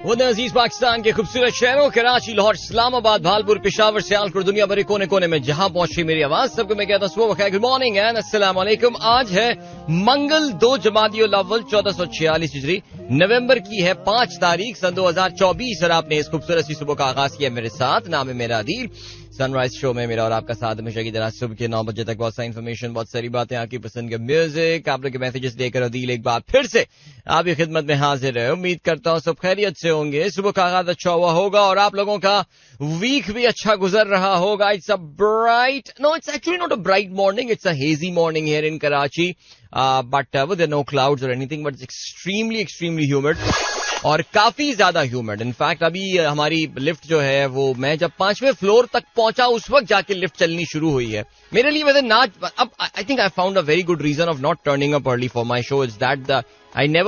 वो अजीज पाकिस्तान के खूबसूरत शहरों कराची, लाहौर, इस्लामाबाद, भालपुर, पेशावर, सियालकोट, दुनिया भर के कोने कोने में जहां पहुंची मेरी आवाज, सबको मैं कहता हूं सुबह बखैर, गुड मॉर्निंग एंड अस्सलाम वालेकुम। आज है मंगल 2 जमादियुल अव्वल 1446 हिजरी, नवंबर की है 5 तारीख सन 2024 और आपने इस खूबसूरत सी सुबह का आगाज किया मेरे साथ। नाम है मेरा अदील। सनराइज शो में मेरा और आपका साथ हमेशा की तरह सुबह के 9 बजे तक बहुत सारी इन्फॉर्मेशन, बहुत सारी बातें, आपकी पसंद का म्यूजिक, आप लोग के मैसेजेस लेकर अदील एक बार फिर से आपकी खिदमत में हाजिर है। उम्मीद करता हूँ सब खैरियत से होंगे, सुबह का आगाज अच्छा हुआ होगा और आप लोगों का वीक भी अच्छा गुजर रहा होगा। It's it's actually not a bright morning, it's a hazy morning here in Karachi, but with no clouds और एनीथिंग, बट एक्सट्रीमली ह्यूमिड और काफी ज्यादा ह्यूमिड। इनफैक्ट अभी हमारी लिफ्ट जो है वो मैं जब 5वें फ्लोर तक पहुंचा उस वक्त जाके लिफ्ट चलनी शुरू हुई है मेरे लिए। वैसे ना अब I think I found a very good reason of not turning up early for my show is that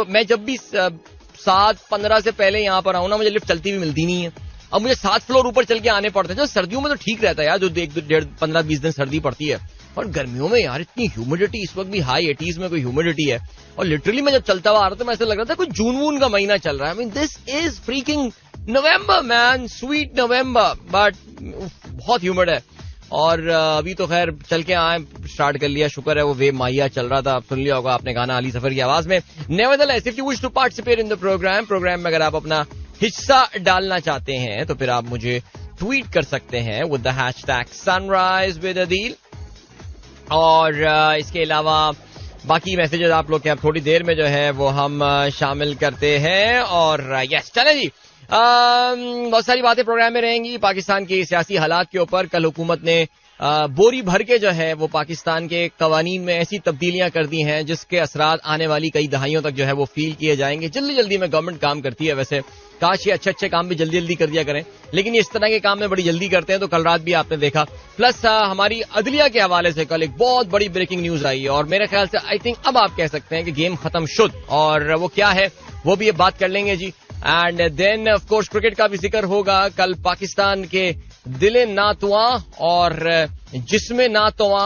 मैं जब भी 7:15 से पहले यहाँ पर आऊं ना, मुझे लिफ्ट चलती भी मिलती नहीं है। अब मुझे 7 फ्लोर ऊपर चल के आने पड़ते हैं। जो सर्दियों में तो ठीक रहता है यार, जो 15-20 दिन सर्दी पड़ती है, और गर्मियों में यार इतनी ह्यूमिडिटी, इस वक्त भी हाई 80s में कोई ह्यूमिडिटी है और लिटरली मैं जब चलता हुआ आ रहा था मैं ऐसा लग रहा था कोई जून का महीना चल रहा है। I mean this is freaking November man, sweet November, but बहुत ह्यूमिड है। और अभी तो खैर चल के आए, स्टार्ट कर लिया, शुक्र है वो वेव माहिया चल रहा था, सुन लिया होगा आपने गाना अली सफर की आवाज में। Nevertheless if you wish to participate in the program में अगर आप अपना हिस्सा डालना चाहते हैं तो फिर आप मुझे ट्वीट कर सकते हैं with the hashtag sunrise with Adeel. और इसके अलावा बाकी मैसेजेस आप लोग के अब थोड़ी देर में जो है वो हम शामिल करते हैं। और यस चले जी, बहुत सारी बातें प्रोग्राम में रहेंगी पाकिस्तान के सियासी हालात के ऊपर। कल हुकूमत ने बोरी भर के जो है वो पाकिस्तान के कवानीन में ऐसी तब्दीलियां कर दी हैं जिसके असरात आने वाली कई दहाइयों तक जो है वो फील किए जाएंगे। जल्दी में गवर्नमेंट काम करती है, वैसे काश ये अच्छे काम भी जल्दी कर दिया करें, लेकिन इस तरह के काम में बड़ी जल्दी करते हैं। तो कल रात भी आपने देखा। प्लस हमारी अदलिया के हवाले से कल एक बहुत बड़ी ब्रेकिंग न्यूज आई है और मेरे ख्याल से आई थिंक अब आप कह सकते हैं कि गेम खत्म शुद्ध, और वो क्या है वो भी अब बात कर लेंगे जी। And then of course cricket का भी जिक्र होगा। कल पाकिस्तान के दिले नातवा और जिस्मे नातवा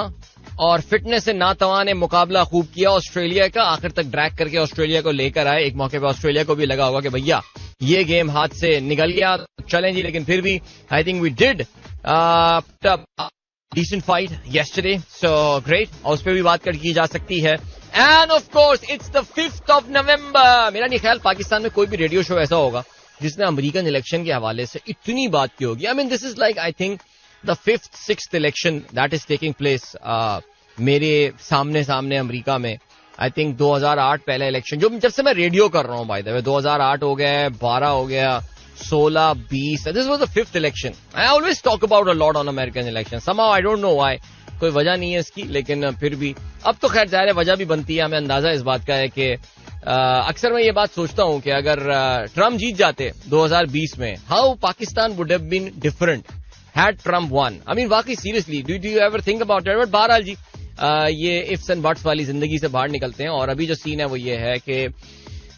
और फिटनेस नातवा ने मुकाबला खूब किया ऑस्ट्रेलिया का, आखिर तक ड्रैग करके ऑस्ट्रेलिया को लेकर आए। एक मौके पर ऑस्ट्रेलिया को भी लगा होगा कि भैया ये गेम हाथ से निकल गया, चलें जी, लेकिन फिर भी I think we did decent fight yesterday, so great, और उस पर भी बात की जा सकती है। End of course it's the 5th of November। मेरा नहीं ख्याल पाकिस्तान में कोई भी रेडियो शो ऐसा होगा जिसने अमेरिकन इलेक्शन के हवाले से इतनी बात की होगी। I mean this is like I think the 5th-6th election that is taking place मेरे सामने अमेरिका में। आई थिंक 2008 पहला इलेक्शन, जो जब से मैं रेडियो कर रहा हूँ बाय द वे, 2008 हो गया, 12 हो गया, 16, 20, this was the 5th election. I always talk about a lot on American election, somehow I don't know why, कोई वजह नहीं है इसकी, लेकिन फिर भी अब तो खैर जाहिर है वजह भी बनती है। हमें अंदाजा इस बात का है कि अक्सर मैं ये बात सोचता हूँ कि अगर ट्रम्प जीत जाते 2020 में, how Pakistan would have been different had Trump won. I mean वाकई seriously, do you ever think about it? But बहरहाल जी, ये इफ्स एंड बट्स वाली जिंदगी से बाहर निकलते हैं। और अभी जो सीन है वो ये है कि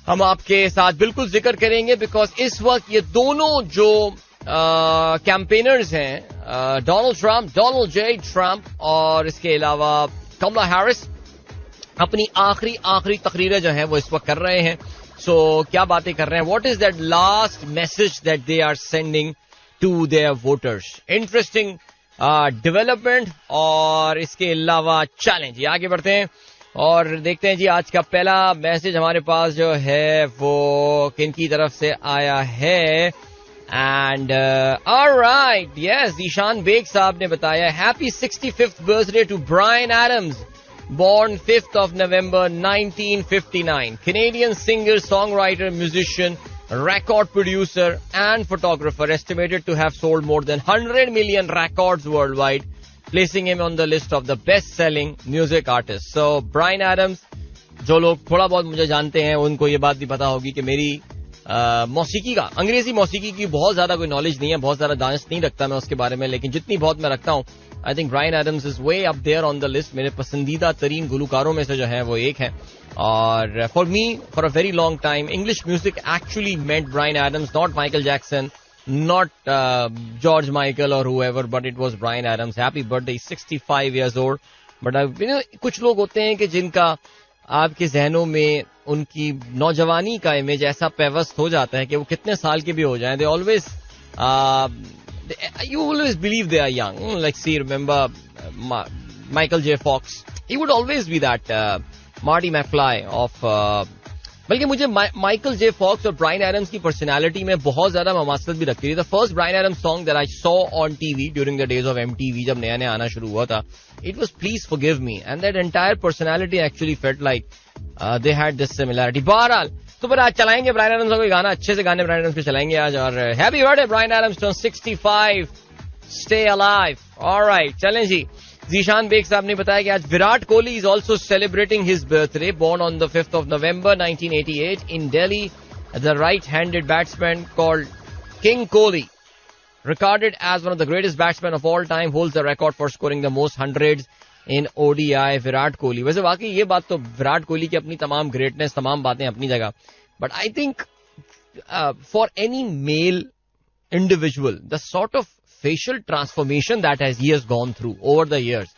हम आपके साथ बिल्कुल जिक्र करेंगे, बिकॉज इस वक्त ये दोनों जो कैंपेनर्स हैं, डोनाल्ड जे ट्रम्प और इसके अलावा कमला हैरिस, अपनी आखिरी तकरीरें जो हैं वो इस वक्त कर रहे हैं। सो क्या बातें कर रहे हैं, what is that last message that they are sending to their voters? Interesting development. और इसके अलावा चैलेंज, आगे बढ़ते हैं और देखते हैं जी आज का पहला मैसेज हमारे पास जो है वो किन की तरफ से आया है। And alright, yes, Ishan Baig sahab ने बताया, happy 65th birthday to Bryan Adams, born 5th of November 1959, Canadian singer, songwriter, musician, record producer and photographer, estimated to have sold more than 100 million records worldwide, placing him on the list of the best-selling music artists. So, Bryan Adams, जो लोग थोड़ा बहुत मुझे जानते हैं उनको ये बात भी पता होगी कि मेरी मौसीकी का, अंग्रेजी मौसीकी की बहुत ज्यादा कोई नॉलेज नहीं है, बहुत ज्यादा दानिश नहीं रखता मैं उसके बारे में, लेकिन जितनी बहुत मैं रखता हूँ, I think Bryan Adams is way up there on the list. मेरे पसंदीदा तरीन गुलकारों में से जो है वो एक है। और for me, for a very long time, English music actually meant Bryan Adams, not Michael Jackson, not George Michael or whoever, but it was Bryan Adams. Happy birthday, 65 years old. But कुछ लोग होते हैं कि जिनका आपके जहनों में उनकी नौजवानी का इमेज ऐसा पेवस्त हो जाता है कि वो कितने साल के भी हो जाएं, they always you always believe they are young. Like, see, remember Michael J. Fox. He would always be that Marty McFly of. बल्कि मुझे माइकल जे फॉक्स और ब्रायन एडम्स की पर्सनालिटी में बहुत ज्यादा ममासलत भी लगती थी. The first Bryan Adams song that I saw on TV during the days of MTV, जब नया नया आना शुरू हुआ था, it was please forgive me, and that entire personality actually felt like they had this similarity. बहरहाल तो फिर आज चलाएंगे ब्रायन एडम्स का कोई गाना, अच्छे से गाने ब्रायन एडम्स के चलाएंगे आज. और happy birthday Bryan Adams turn 65, stay alive. Alright, चलें जी. जीशान बेग साहब ने बताया कि आज Virat Kohli is also celebrating his birthday. Born on the 5th of November 1988 in Delhi, the right-handed batsman called King Kohli, regarded as one of the greatest batsmen of all time, holds the record for scoring the most hundreds in ODI. Virat Kohli, वैसे वाकई ये बात तो विराट कोहली की अपनी तमाम greatness, तमाम बातें अपनी जगह, but I think for any male individual, the sort of facial transformation that he has gone through over the years,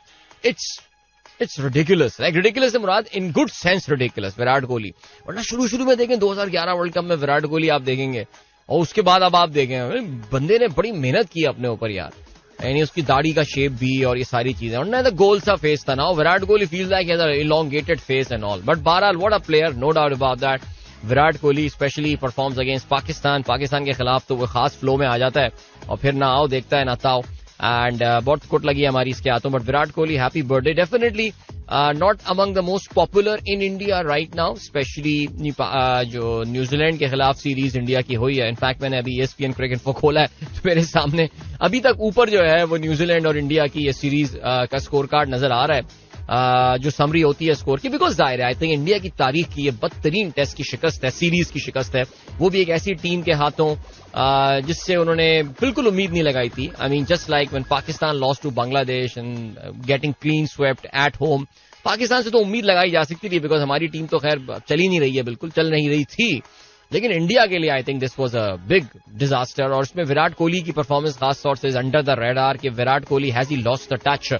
it's ridiculous. Like, ridiculous से मुराद in good sense ridiculous. Virat Kohli, वरना शुरू में देखें 2011 वर्ल्ड कप में विराट कोहली आप देखेंगे, और उसके बाद अब आप देखें, बंदे ने बड़ी मेहनत की अपने ऊपर यार, यानी उसकी दाढ़ी का शेप भी और ये सारी चीजें, और ना गोल सा फेस था ना. Virat Kohli feels like he has an elongated face and all, but बहरहाल what a player, no doubt about that. Virat Kohli specially performs against Pakistan के खिलाफ तो वो खास फ्लो में आ जाता है, और फिर ना आओ देखता है ना ताओ, एंड बहुत कुट लगी हमारी इसके हाथों. But Virat Kohli, happy birthday. Definitely not among the most popular in India right now, specially जो न्यूजीलैंड के खिलाफ सीरीज इंडिया की हुई है. इनफैक्ट मैंने अभी ESPN क्रिकेट को खोला है तो मेरे सामने अभी तक ऊपर जो है वो न्यूजीलैंड और इंडिया की ये सीरीज का स्कोर कार्ड नजर आ रहा है, जो समरी होती है स्कोर की. बिकॉज जाहिर है, आई थिंक इंडिया की तारीख की ये बदतरीन टेस्ट की शिकस्त है, सीरीज की शिकस्त है, वो भी एक ऐसी टीम के हाथों जिससे उन्होंने बिल्कुल उम्मीद नहीं लगाई थी. I mean just like when Pakistan lost to Bangladesh and getting clean swept at home. Pakistan से तो उम्मीद लगाई जा सकती थी, बिकॉज हमारी टीम तो खैर चल ही नहीं रही है, बिल्कुल चल नहीं रही थी. लेकिन इंडिया के लिए I think this was a big disaster, और उसमें विराट कोहली की परफॉर्मेंस खास तौर से अंडर द रेडार, कि Virat Kohli has he lost the touch,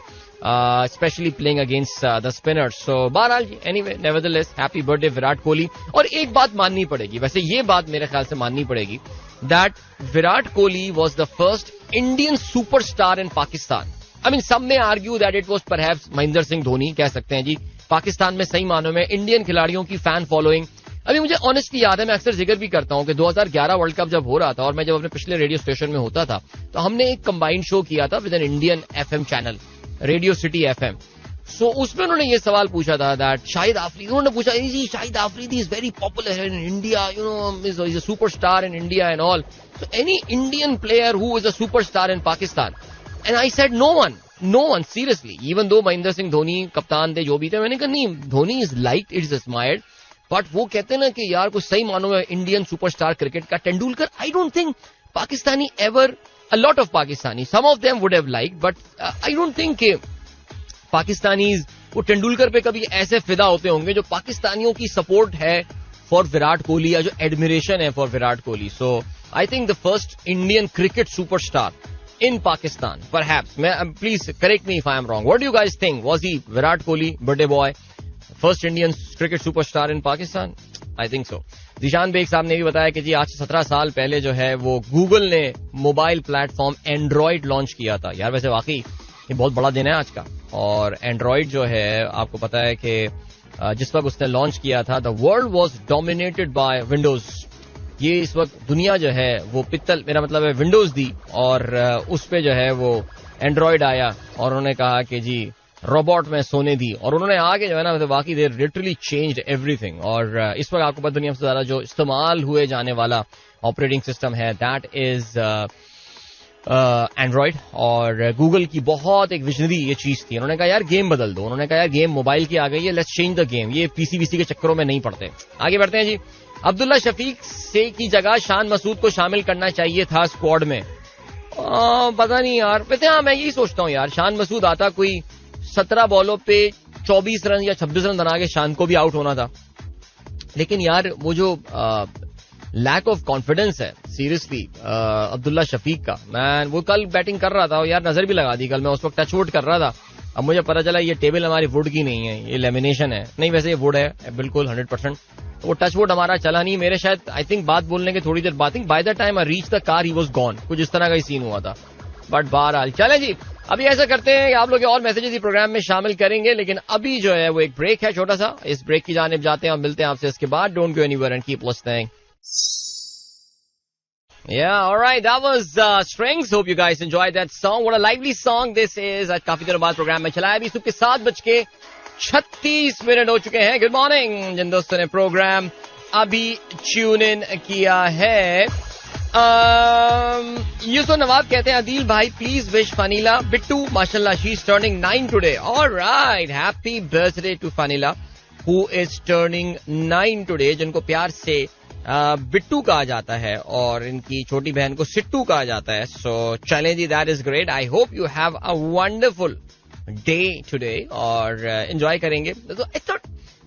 especially playing against the spinners. So बहरहाल anyway, nevertheless, happy birthday Virat Kohli. और एक बात माननी पड़ेगी, वैसे ये बात मेरे ख्याल से माननी पड़ेगी, that Virat Kohli was the first Indian superstar in Pakistan. I mean, some may argue that it was perhaps Mahendra Singh Dhoni, कह सकते हैं जी. पाकिस्तान में सही मानों में इंडियन खिलाड़ियों की फैन फॉलोइंग, अभी मुझे ऑनेस्टली याद है, मैं अक्सर जिक्र भी करता हूं कि 2011 वर्ल्ड कप जब हो रहा था और मैं जब अपने पिछले रेडियो स्टेशन में होता था, तो हमने एक कंबाइंड शो किया था with an Indian FM channel, radio city FM. सो उसमें उन्होंने ये सवाल पूछा था दैट शाहिद आफरीदी, उन्होंने पूछा जी Shahid Afridi is very popular in India, you know, is a superstar in India and all, so any Indian player who is a superstar in Pakistan? And I said no one seriously, even though Mahendra Singh Dhoni कप्तान थे, जो भी थे. मैंने कहा नहीं, Dhoni is liked, it is admired, but वो कहते हैं ना कि यार कुछ सही मानो में इंडियन सुपरस्टार क्रिकेट का Tendulkar, I don't think Pakistani ever, a lot of Pakistani, some of them would have liked, but I don't think Pakistanis वो तेंदुलकर पे कभी ऐसे फिदा होते होंगे जो पाकिस्तानियों की सपोर्ट है फॉर विराट कोहली, या जो एडमिरेशन है for Virat Kohli. So I think the first Indian cricket superstar in Pakistan, perhaps. Please correct me if I am wrong. What do you guys think? Was he Virat Kohli, birthday boy, first Indian cricket superstar in Pakistan? I think so. Zeeshan Baig sahab ने भी बताया कि जी आज 17 साल पहले जो है वो गूगल ने मोबाइल प्लेटफॉर्म एंड्रॉइड लॉन्च किया था. यार वैसे वाकई ये बहुत बड़ा दिन है आज का. और एंड्रॉइड जो है आपको पता है कि जिस वक्त उसने लॉन्च किया था, the world was dominated by Windows. ये इस वक्त दुनिया जो है वो पित्तल, मेरा मतलब है विंडोज दी, और उस पे जो है वो एंड्रॉइड आया, और उन्होंने कहा कि जी रोबोट में सोने दी, और उन्होंने आगे जो है ना मतलब वाकई दे लिटरली चेंज्ड एवरीथिंग. और इस वक्त आपको पता दुनिया से ज्यादा जो इस्तेमाल हुए जाने वाला ऑपरेटिंग सिस्टम है दैट इज एंड्रॉइड. और गूगल की बहुत एक विजनरी ये चीज थी, उन्होंने कहा यार गेम बदल दो. उन्होंने कहा यार गेम मोबाइल की आ गई है, लेट्स चेंज द गेम, ये पीसी के चक्करों में नहीं पड़ते. आगे बढ़ते हैं जी. अब्दुल्ला शफीक से की जगह शान मसूद को शामिल करना चाहिए था स्क्वाड में. पता नहीं यार, पता है मैं यही सोचता हूँ यार, शान मसूद आता, कोई 17 बॉलों पे 24 रन या 26 रन बना के शान को भी आउट होना था. लेकिन यार वो जो लैक ऑफ कॉन्फिडेंस है सीरियसली अब्दुल्ला शफीक का, मैन वो कल बैटिंग कर रहा था, यार नजर भी लगा दी कल, मैं उस वक्त टचवुड कर रहा था, अब मुझे पता चला ये टेबल हमारी वुड की नहीं है, ये लेमिनेशन है। नहीं वैसे ये वुड है बिल्कुल 100%। वो टच वुड हमारा चला नहीं। मेरे शायद आई थिंक बात बोलने के थोड़ी देर बाद, by the time I reach the car he was gone, कुछ इस तरह का ही सीन हुआ था। बट बहरहाल चले जी, अभी ऐसा करते हैं कि आप लोग और मैसेजेस ही प्रोग्राम में शामिल करेंगे, लेकिन अभी जो है वो एक ब्रेक है छोटा सा। इस ब्रेक की जानिब जाते हैं और मिलते हैं आपसे इसके बाद। Don't go anywhere and keep listening. Yeah, all right. That was Strings. Hope you guys enjoyed that song. What a lively song this is. आज काफी दिनों बाद प्रोग्राम में चला है। अभी सुबह के 7:36 हो चुके हैं। गुड मॉर्निंग जिन दोस्तों ने प्रोग्राम अभी ट्यून इन किया है। यूसुफ नवाब कहते हैं अदील भाई प्लीज विश फनीला बिट्टू माशाल्लाह she is turning 9 today. Alright, happy birthday to Fanila who is turning 9 today, जिनको प्यार से बिट्टू कहा जाता है और इनकी छोटी बहन को सिट्टू कहा जाता है। सो चलें जी, that is great. I hope you have a wonderful day today और एंजॉय करेंगे।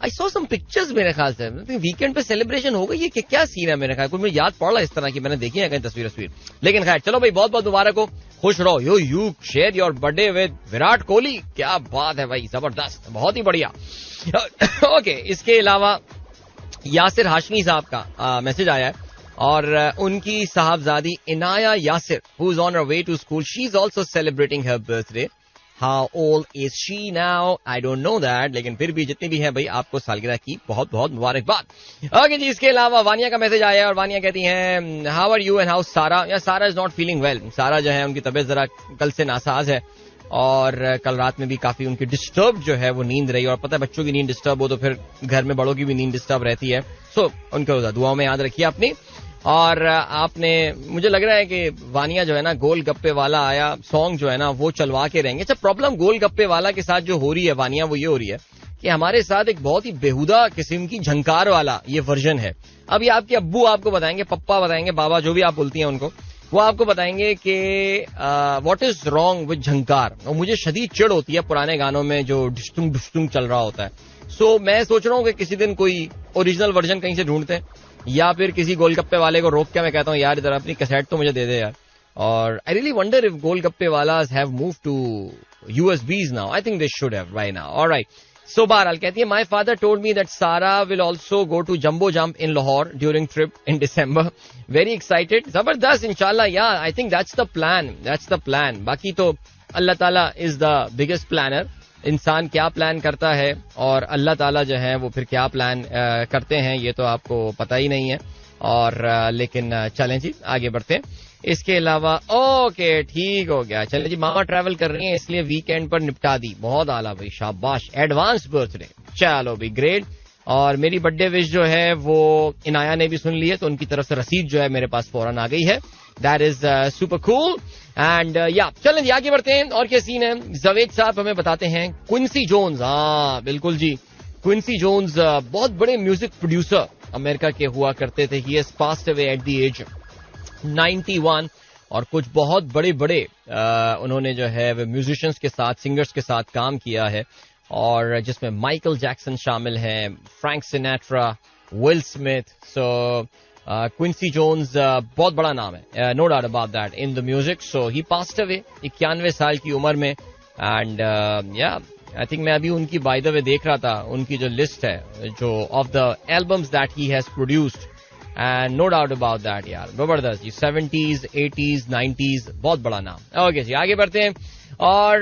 आई सॉ सम पिक्चर्स, मेरे ख्याल से वीकेंड पे सेलिब्रेशन हो गई है कि क्या सीन है, मेरे ख्याल कुछ मुझे याद पड़ रहा है इस तरह की, मैंने देखी है कहीं तस्वीर। लेकिन खैर चलो भाई, बहुत बहुत मुबारक हो, खुश रहो। You share your birthday with Virat Kohli, क्या बात है भाई, जबरदस्त, बहुत ही बढ़िया। ओके, इसके अलावा यासिर हाशमी साहब का मैसेज आया है और उनकी साहबजादी Inaya Yasir who is on her way to school, she is also celebrating her birthday. How old is she now, I don't know that, लेकिन फिर भी जितनी भी है भाई आपको सालगिरह की बहुत बहुत मुबारकबाद। ओके जी, इसके अलावा वानिया का मैसेज आया है और वानिया कहती हैं how are you and how Sara. या सारा इज नॉट फीलिंग वेल। सारा जो है उनकी तबीयत जरा कल से नासाज है और कल रात में भी काफी उनकी डिस्टर्ब जो है वो नींद रही। और पता है बच्चों की नींद डिस्टर्ब हो तो फिर घर में बड़ों की भी नींद डिस्टर्ब रहती है। सो उनको दुआओं में याद रखिए अपनी। और आपने, मुझे लग रहा है कि वानिया जो है ना गोल गप्पे वाला आया सॉन्ग जो है ना वो चलवा के रहेंगे। अच्छा, प्रॉब्लम गोल गप्पे वाला के साथ जो हो रही है वानिया, वो ये हो रही है कि हमारे साथ एक बहुत ही बेहुदा किस्म की झंकार वाला ये वर्जन है। अब ये आपके अब्बू आपको बताएंगे, पप्पा बताएंगे, बाबा जो भी आप बोलती हैं उनको, वो आपको बताएंगे कि व्हाट इज रॉन्ग विद झंकार। और मुझे शदीद चिढ़ होती है पुराने गानों में जो डिस्टुंग डिस्टुंग चल रहा होता है। सो मैं सोच रहा हूँ कि किसी दिन कोई ओरिजिनल वर्जन कहीं से ढूंढते हैं या फिर किसी गोलगप्पे वाले को रोक के मैं कहता हूँ यार इधर अपनी कैसेट तो मुझे दे दे यार। और I really wonder if golgappe wallahs have moved to USBs now. I think they should have by now. Alright, so बहरहाल कहती है my father told me that Sara will also go to jumbo jump in Lahore during trip in December. Very excited, जबरदस्त, इंशाल्लाह। Yeah I think that's the plan. बाकी तो अल्लाह ताला is the biggest planner. इंसान क्या प्लान करता है और अल्लाह ताला जो है वो फिर क्या प्लान करते हैं ये तो आपको पता ही नहीं है। और लेकिन चलें जी आगे बढ़ते हैं। इसके अलावा ओके ठीक हो गया, चलें जी, मामा ट्रैवल कर रही हैं इसलिए वीकेंड पर निपटा दी। बहुत आला भाई, शाबाश, एडवांस बर्थडे, चलो भाई ग्रेट। और मेरी बर्थडे विश जो है वो इनाया ने भी सुन ली है तो उनकी तरफ से रसीद जो है मेरे पास फौरन आ गई है। That is super cool. And या चलें जी आगे बढ़ते हैं। और क्या सीन है, जवेद साहब हमें बताते हैं क्विंसी जोन्स, हाँ बिल्कुल जी, क्विंसी जोन्स बहुत बड़े म्यूजिक प्रोड्यूसर अमेरिका के हुआ करते थे। He has passed away at the age 91 और कुछ बहुत बड़े बड़े उन्होंने जो है म्यूजिशियंस के साथ, सिंगर्स के साथ काम किया है और जिसमें माइकल जैक्सन शामिल हैं, Frank Sinatra, Will Smith. So Quincy Jones बहुत बड़ा नाम है, no doubt about that in the music. So he passed away 91 साल की उम्र में। एंड या आई थिंक मैं अभी उनकी बाय द वे देख रहा था, उनकी जो लिस्ट है जो of the albums that he has produced, and no doubt about that यार, जबरदस्त जी, 70s 80s 90s, बहुत बड़ा नाम। ओके जी आगे बढ़ते हैं। और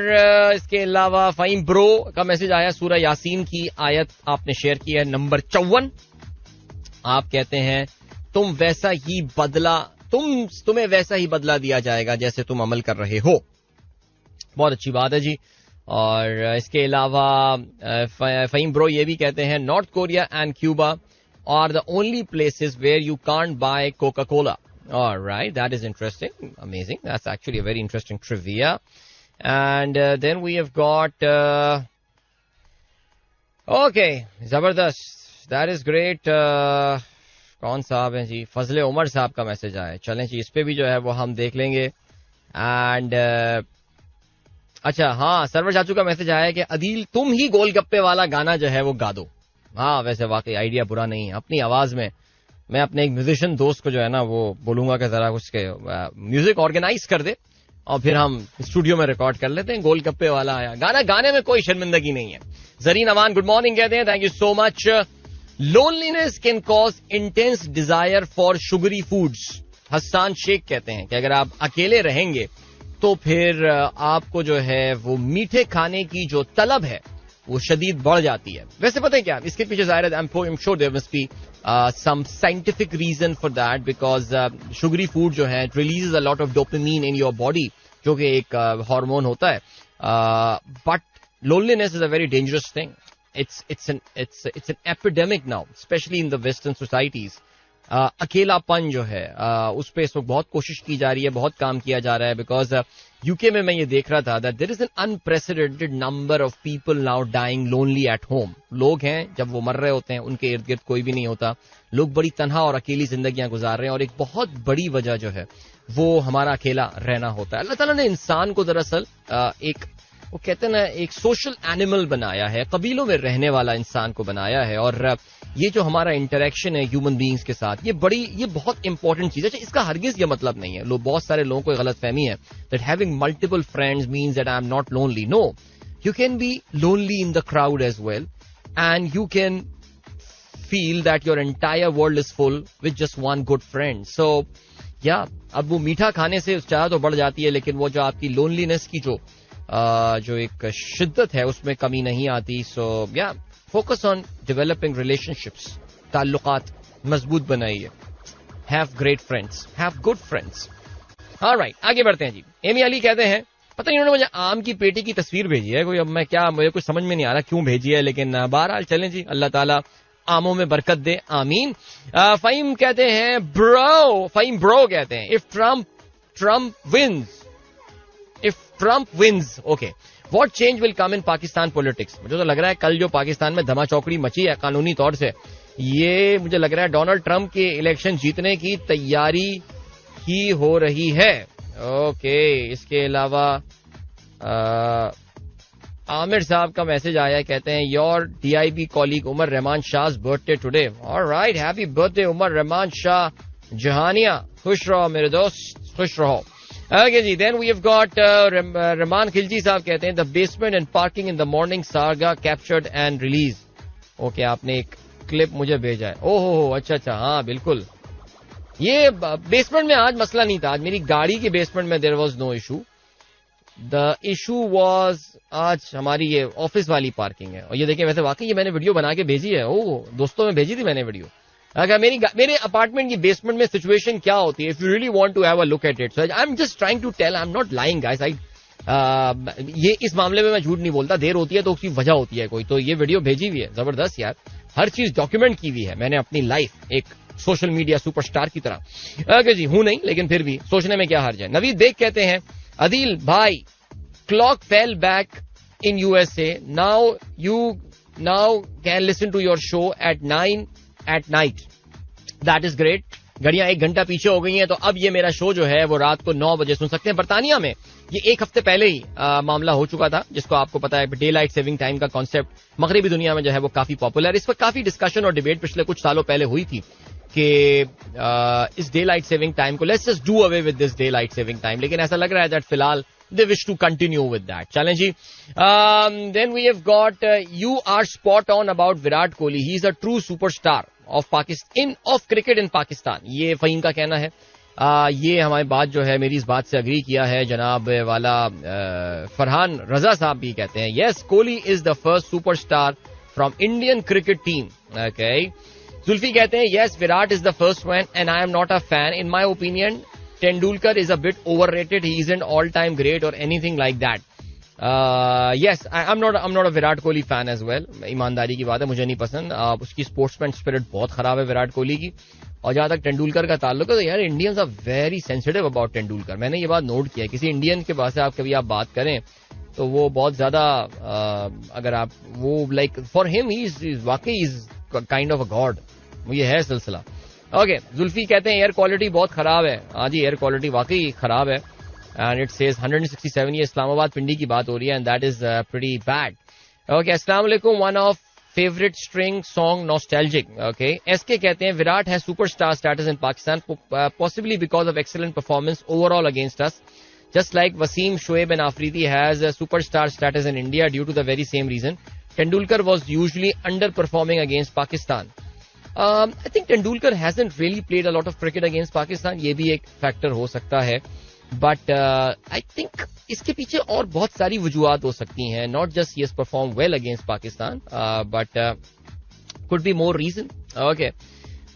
इसके अलावा फ़हीम ब्रो का मैसेज आया, सूरह यासीन की आयत आपने शेयर की है नंबर 54। आप कहते हैं तुम्हें वैसा ही बदला दिया जाएगा जैसे तुम अमल कर रहे हो। बहुत अच्छी बात है जी। और इसके अलावा फ़हीम ब्रो ये भी कहते हैं north Korea and Cuba are the only places where you can't buy Coca-Cola. All right, that is interesting, amazing. That's actually a very interesting trivia. And then we have got okay, Zabardast, that is great. कौन साहब हैं जी, फजले उमर साहब का message आया है, चलें जी इस पे भी जो है वो हम देख लेंगे। एंड अच्छा हाँ, सरवर चाचू का मैसेज आया है कि अदील तुम ही गोलगप्पे वाला गाना जो है वो गा दो। हाँ वैसे वाकई आइडिया बुरा नहीं है, अपनी आवाज में मैं अपने एक म्यूजिशियन दोस्त को जो है ना वो बोलूंगा कि जरा उसके म्यूजिक ऑर्गेनाइज कर दे और फिर हम स्टूडियो में रिकॉर्ड कर लेते हैं। गोलगप्पे वाला आया, गाने में कोई शर्मिंदगी नहीं है। जरीन अमान गुड मॉर्निंग कहते हैं, thank you so much. Loneliness can cause intense desire for sugary foods. Hasan Sheikh कहते हैं कि अगर आप अकेले रहेंगे तो फिर आपको जो है वो मीठे खाने की जो तलब है वो शदीद बढ़ जाती है। वैसे पता है क्या, इसके पीछे जाहिर है, I am sure there must be some scientific reason for that, because sugary food जो है releases a lot of dopamine in your body, जो कि एक हार्मोन होता है। But loneliness is a very dangerous thing. It's an epidemic now, especially in the Western societies. अकेलापन जो है उस पे इस वक्त बहुत कोशिश की जा रही है, बहुत काम किया जा रहा है. बिकॉज यूके में मैं ये देख रहा था that there is an unprecedented number of people now dying lonely at home. लोग हैं जब वो मर रहे होते हैं उनके इर्द गिर्द कोई भी नहीं होता, लोग बड़ी तन्हा और अकेली जिंदगियां गुजार रहे हैं. और एक बहुत बड़ी वजह जो है वो हमारा अकेला रहना होता है. अल्लाह ताला ने इंसान को दरअसल एक, वो कहते हैं ना, एक सोशल एनिमल बनाया है, कबीलों में रहने वाला इंसान को बनाया है. और ये जो हमारा इंटरेक्शन है ह्यूमन बीइंग्स के साथ, ये बहुत इंपॉर्टेंट चीज है. इसका हरगिज ये मतलब नहीं है, लोग, बहुत सारे लोगों को गलत फहमी है that having multiple friends means that I am not lonely. No, you can be lonely in the crowd as well and you can feel that your entire world is full with just one good friend. So yeah अब वो मीठा खाने से चाह तो बढ़ जाती है, लेकिन वो जो आपकी लोनलीनेस की जो एक शिद्दत है उसमें कमी नहीं आती. सो या फोकस ऑन डेवलपिंग रिलेशनशिप्स, ताल्लुकात मजबूत बनाइए. Have great friends, have good friends. Alright, आगे बढ़ते हैं जी. एमी अली कहते हैं, पता नहीं उन्होंने मुझे आम की पेटी की तस्वीर भेजी है कोई, अब मैं क्या, मुझे कुछ समझ में नहीं आ रहा क्यों भेजी है, लेकिन बहरहाल चलें जी, अल्लाह ताला आमों में बरकत दे, आमीन. फहीम कहते हैं फहीम ब्रो कहते हैं, if Trump wins, okay, what change will come in Pakistan politics? मुझे तो लग रहा है कल जो पाकिस्तान में धमाचौकड़ी मची है कानूनी तौर से, ये मुझे लग रहा है डोनाल्ड ट्रंप के इलेक्शन जीतने की तैयारी ही हो रही है. ओके, इसके अलावा आमिर साहब का मैसेज आया है, कहते हैं your DIB colleague Umar Rehman Shah birthday today. Alright, happy birthday Umar Rehman Shah Jahania, खुश रहो मेरे दोस्त, खुश रहो. Okay ji, then we have got Rahman Khilji साहब कहते हैं, the basement and parking in the morning saga captured and released. Okay, आपने एक क्लिप मुझे भेजा है. ओहो, अच्छा, हाँ बिल्कुल. ये बेसमेंट में आज मसला नहीं था, आज मेरी गाड़ी के बेसमेंट में there was no issue. The issue was आज हमारी ये ऑफिस वाली पार्किंग है. और ये देखें, वैसे वाकई ये मैंने वीडियो बना के भेजी है, ओह दोस्तों में भेजी थी मैंने वीडियो. अगर मेरे अपार्टमेंट की बेसमेंट में सिचुएशन क्या होती है, if you really want to have a look at it, so I am just trying to tell, I am not lying guys. ये इस मामले में मैं झूठ नहीं बोलता, देर होती है तो उसकी वजह होती है कोई. तो ये वीडियो भेजी हुई है, जबरदस्त यार, हर चीज डॉक्यूमेंट की हुई है मैंने अपनी लाइफ, एक सोशल मीडिया सुपरस्टार की तरह. अगर जी हूं नहीं, लेकिन फिर भी सोचने में क्या हर्ज है. नवीद बेग कहते हैं, अदील भाई clock fell back in USA, now can listen to your show at 9 at night. That is great. घड़ियां 1 घंटा पीछे हो गई हैं, तो अब ये मेरा शो जो है वो रात को 9 बजे सुन सकते हैं. बरतानिया में ये 1 हफ्ते पहले ही मामला हो चुका था, जिसको आपको पता है डे लाइट सेविंग टाइम का कॉन्सेप्ट मगरबी दुनिया में जो है वो काफी पॉपुलर. इस पर काफी डिस्कशन और डिबेट पिछले कुछ सालों पहले हुई थी कि इस डे लाइट सेविंग टाइम को let's just do away with this day light saving time, लेकिन ऐसा लग रहा है दैट फिलहाल they wish to continue with that. चलें जी. Then we have got you are spot on about Virat Kohli. He is a true superstar of cricket in Pakistan. ये फहीम का कहना है. ये हमारी बात जो है, मेरी इस बात से अग्री किया है जनाब वाला फरहान रजा साहब भी कहते हैं, yes, Kohli is the first superstar from Indian cricket team. Okay. Zulfi कहते हैं, yes, Virat is the first one and I am not a fan. In my opinion, Tendulkar is a bit overrated. He isn't all-time great or anything like that. Yes, I'm not a Virat Kohli fan as well. ईमानदारी की बात है, मुझे नहीं पसंद. उसकी sportsman spirit बहुत खराब है विराट कोहली की. और जहां तक तेंदुलकर का ताल्लुक है, तो यार Indians are very sensitive about Tendulkar. मैंने ये बात नोट किया है, किसी इंडियन के पास से आप कभी आप बात करें तो वो बहुत ज्यादा, अगर आप वो like for him he is वाकई is kind of a god. ये है सिलसिला. ओके, जुल्फी कहते हैं एयर क्वालिटी बहुत खराब है. हाँ जी, एयर क्वालिटी वाकई खराब है. And it says 167. ये इस्लामाबाद पिंडी की बात हो रही है and that is pretty bad. Okay, अस्सलाम वालेकुम. One of favourite string song nostalgic. Okay, SK कहते हैं Virat has superstar status in Pakistan possibly because of excellent performance overall against us. Just like Wasim, Shoaib and Afridi has a superstar status in India due to the very same reason. Tendulkar was usually underperforming against Pakistan. I think Tendulkar hasn't really played a lot of cricket against Pakistan. ये भी एक factor हो सकता है. But I think इसके पीछे और बहुत सारी वजूहात हो सकती हैं. Not just he has performed well against Pakistan, but could be more reason. Okay.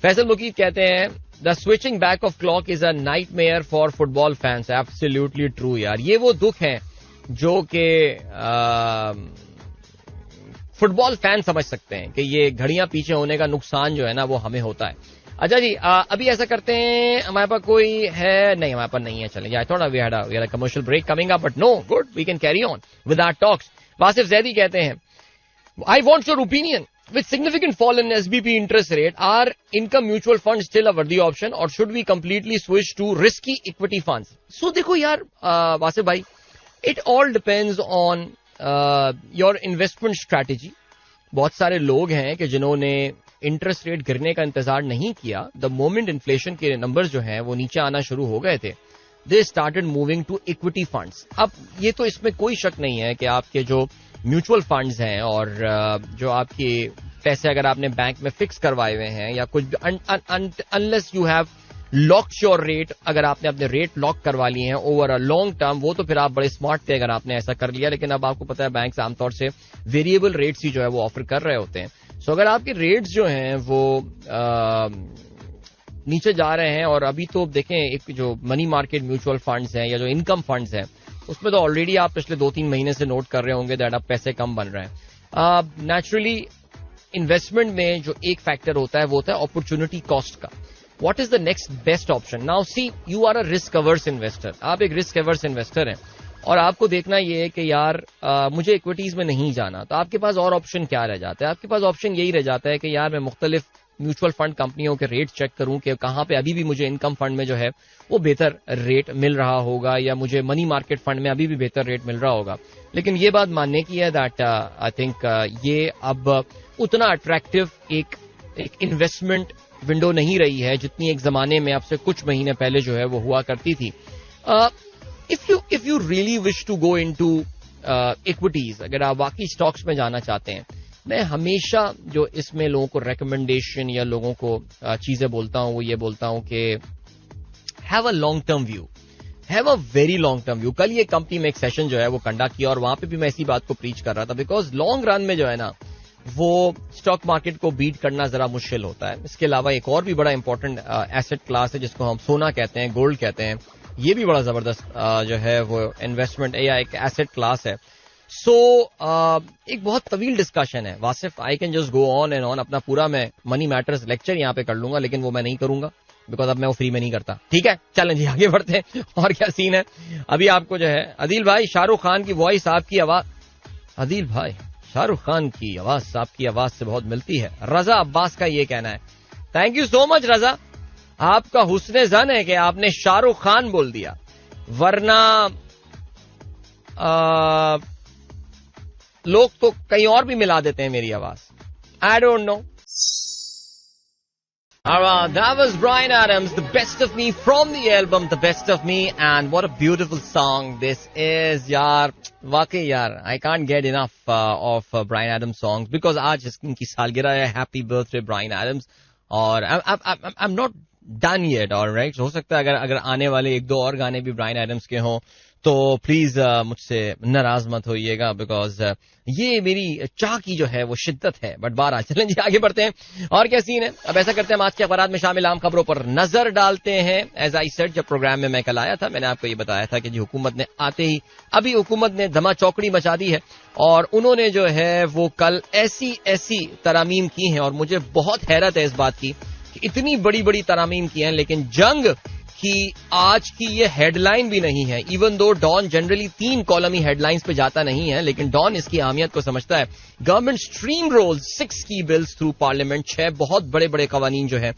Faisal Muqeed कहते हैं The switching back of clock is a nightmare for football fans. Absolutely true यार. ये वो दुख हैं जो कि फुटबॉल फैन समझ सकते हैं कि ये घड़ियां पीछे होने का नुकसान जो है ना वो हमें होता है. अच्छा जी, अभी ऐसा करते हैं, हमारे पास कोई है नहीं, हमारे पास नहीं है. चलें यार, थोड़ा we had a commercial break coming up, but no, good, we can carry on with our talks. Wasif Zaidi कहते हैं I want your opinion. With significant fall in SBP interest rate, are income mutual funds still a worthy option or should we completely switch to risky equity funds? So देखो यार वासिफ भाई, it all depends on your investment strategy. बहुत सारे लोग हैं कि जिन्होंने interest rate गिरने का इंतजार नहीं किया. द मोमेंट इन्फ्लेशन के नंबर्स जो हैं वो नीचे आना शुरू हो गए थे, they started moving to equity funds. अब ये तो इसमें कोई शक नहीं है कि आपके जो म्यूचुअल फंड्स हैं और जो आपके पैसे अगर आपने बैंक में फिक्स करवाए हुए हैं या कुछ, unless you have locked your rate, अगर आपने अपने रेट लॉक करवा लिए हैं ओवर अ लॉन्ग टर्म, वो तो फिर आप बड़े स्मार्ट थे अगर आपने ऐसा कर लिया. लेकिन अब आपको पता है बैंक आमतौर से वेरिएबल रेट्स ही जो है वो ऑफर कर रहे होते हैं. सो अगर आपके रेट्स जो हैं वो नीचे जा रहे हैं, और अभी तो देखें एक जो मनी मार्केट म्यूचुअल फंड्स हैं या जो इनकम फंड्स हैं उसमें तो ऑलरेडी आप पिछले 2-3 महीने से नोट कर रहे होंगे दैट अब पैसे कम बन रहे हैं. नेचुरली इन्वेस्टमेंट में जो एक फैक्टर होता है वो होता है अपॉर्चुनिटी कॉस्ट का. What is the next best option? Now see, you are a risk averse investor. आप एक रिस्क अवर्स इन्वेस्टर हैं और आपको देखना ये है कि यार मुझे इक्विटीज में नहीं जाना, तो आपके पास और ऑप्शन क्या रह जाता है? आपके पास ऑप्शन यही रह जाता है कि यार मैं मुख्तलिफ म्यूचुअल फंड कंपनियों के रेट चेक करूं कि कहां पे अभी भी मुझे इनकम फंड में जो है वो बेहतर रेट मिल रहा होगा या मुझे मनी मार्केट फंड में अभी भी बेहतर रेट मिल रहा होगा. लेकिन ये बात मानने की है दैट आई थिंक ये अब उतना अट्रैक्टिव एक इन्वेस्टमेंट विंडो नहीं रही है जितनी एक जमाने में आपसे कुछ महीने पहले जो है वो हुआ करती थी. If you really wish to go into equities, अगर आप वाकई स्टॉक्स में जाना चाहते हैं, मैं हमेशा जो इसमें लोगों को रिकमेंडेशन या लोगों को चीजें बोलता हूं वो ये बोलता हूं कि have a long term view, have a very long term view. कल ये कंपनी में एक सेशन जो है वो कंडक्ट किया और वहां पे भी मैं इसी बात को प्रीच कर रहा था, बिकॉज लॉन्ग रन में जो है ना वो स्टॉक मार्केट को बीट करना जरा मुश्किल होता है. इसके अलावा एक और भी बड़ा इंपॉर्टेंट एसेट क्लास है जिसको हम सोना कहते हैं, गोल्ड कहते हैं. ये भी बड़ा जबरदस्त जो है वो इन्वेस्टमेंट या एक एसेट क्लास है. सो एक बहुत तवील डिस्कशन है Wasif. I can just go on and on. अपना पूरा मैं मनी मैटर्स लेक्चर यहाँ पे कर लूंगा, लेकिन वो मैं नहीं करूंगा बिकॉज अब मैं वो फ्री में नहीं करता. ठीक है, चलें जी आगे बढ़ते हैं. और क्या सीन है अभी आपको जो है, अदील भाई शाहरुख खान की वॉइस आपकी आवाज, अदील भाई शाहरुख खान की आवाज आपकी आवाज से बहुत मिलती है. रजा अब्बास का ये कहना है. थैंक यू सो मच रजा, आपका हुस्ने जन है कि आपने शाहरुख खान बोल दिया, वरना लोग तो कहीं और भी मिला देते हैं मेरी आवाज. आई don't no. Alright, that was Bryan Adams, The Best of Me from the album The Best of Me, and what a beautiful song this is. यार वाकई यार, I can't get enough of Bryan Adams songs because आज इनकी सालगिरह है. Happy birthday Bryan Adams. और I'm not done yet, alright. हो सकता है अगर आने वाले 1-2 और गाने भी Bryan Adams के हों तो प्लीज मुझसे नाराज मत होइएगा, बिकॉज ये मेरी चाह की जो है वो शिद्दत है. बट बारह चलें जी आगे बढ़ते हैं. और क्या सीन है, अब ऐसा करते हैं, हम आज के अखबार में शामिल आम खबरों पर नजर डालते हैं. एज आई सेड, जब प्रोग्राम में मैं कल आया था मैंने आपको ये बताया था कि जी हुकूमत ने आते ही अभी हुकूमत ने धमा चौकड़ी मचा दी है और उन्होंने जो है वो कल ऐसी तरामीम की हैं. और मुझे बहुत हैरत है इस बात की कि इतनी बड़ी बड़ी तरामीम की हैं लेकिन जंग कि आज की ये हेडलाइन भी नहीं है. Even though don generally 3 call me headlines पे जाता नहीं है, लेकिन डॉन इसकी अहमियत को समझता है. गवर्नमेंट स्ट्रीम रोल्स 6 की बिल्स थ्रू पार्लियामेंट. 6 बहुत बड़े बड़े कवानीन जो है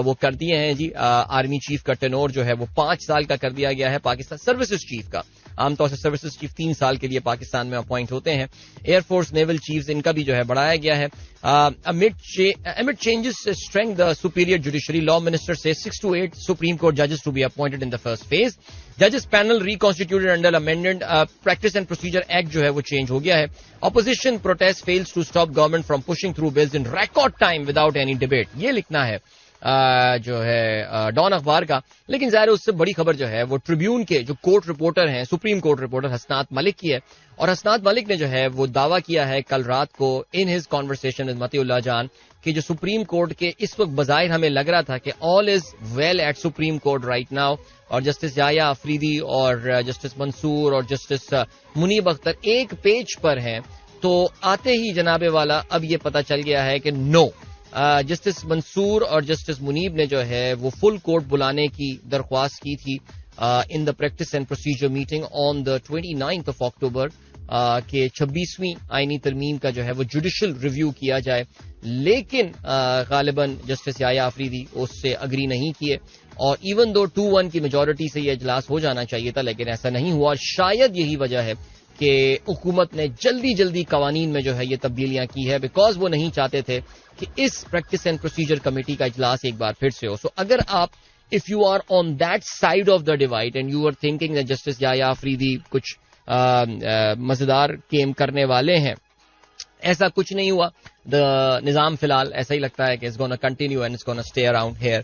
वो कर दिए हैं जी. आर्मी चीफ का टेनोर जो है वो 5 साल का कर दिया गया है. पाकिस्तान सर्विसेज चीफ का आमतौर से सर्विसेज चीफ 3 साल के लिए पाकिस्तान में अपॉइंट होते हैं। एयरफोर्स नेवल चीफ्स इनका भी जो है बढ़ाया गया है। amid changes strengthen the superior judiciary, law minister says 6 to 8 Supreme Court judges to be appointed in the first phase. Judges panel reconstituted under amended Practice and Procedure Act जो है वो चेंज हो गया है। Opposition protest fails to stop government from pushing through bills in record time without any debate. ये लिखना है जो है डॉन अखबार का। लेकिन ज़ाहिर है उससे बड़ी खबर जो है वो ट्रिब्यून के जो कोर्ट रिपोर्टर हैं, सुप्रीम कोर्ट रिपोर्टर हसनात मलिक की है। और हसनात मलिक ने जो है वो दावा किया है कल रात को in his conversation with Matiullah जान कि जो सुप्रीम कोर्ट के इस वक्त बज़ाहिर हमें लग रहा था कि all is well at supreme court right now, और जस्टिस याया अफरीदी और जस्टिस मंसूर और जस्टिस मुनीब अख्तर एक पेज पर हैं, तो आते ही जनाबे वाला अब ये पता चल गया है कि नो, जस्टिस मंसूर और जस्टिस मुनीब ने जो है वो फुल कोर्ट बुलाने की दरख्वास्त की थी in the practice and procedure meeting on the 29th of October के 26वीं आईनी तरमीम का जो है वो जुडिशल रिव्यू किया जाए। लेकिन गालिबन जस्टिस याया अफरीदी उससे अग्री नहीं किए, और इवन दो 2-1 की मेजॉरिटी से ये इजलास हो जाना चाहिए था, लेकिन ऐसा नहीं हुआ। शायद यही वजह है कि हुकूमत ने जल्दी जल्दी कवानीन में जो है ये तब्दीलियां की है, बिकॉज वो नहीं चाहते थे कि इस प्रैक्टिस एंड प्रोसीजर कमेटी का इजलास एक बार फिर से हो। सो अगर आप if you are on that side of the divide and you are thinking that justice Yahya Afridi कुछ मजेदार गेम करने वाले हैं, ऐसा कुछ नहीं हुआ। द निजाम फिलहाल ऐसा ही लगता है कि it's gonna continue and it's gonna stay around here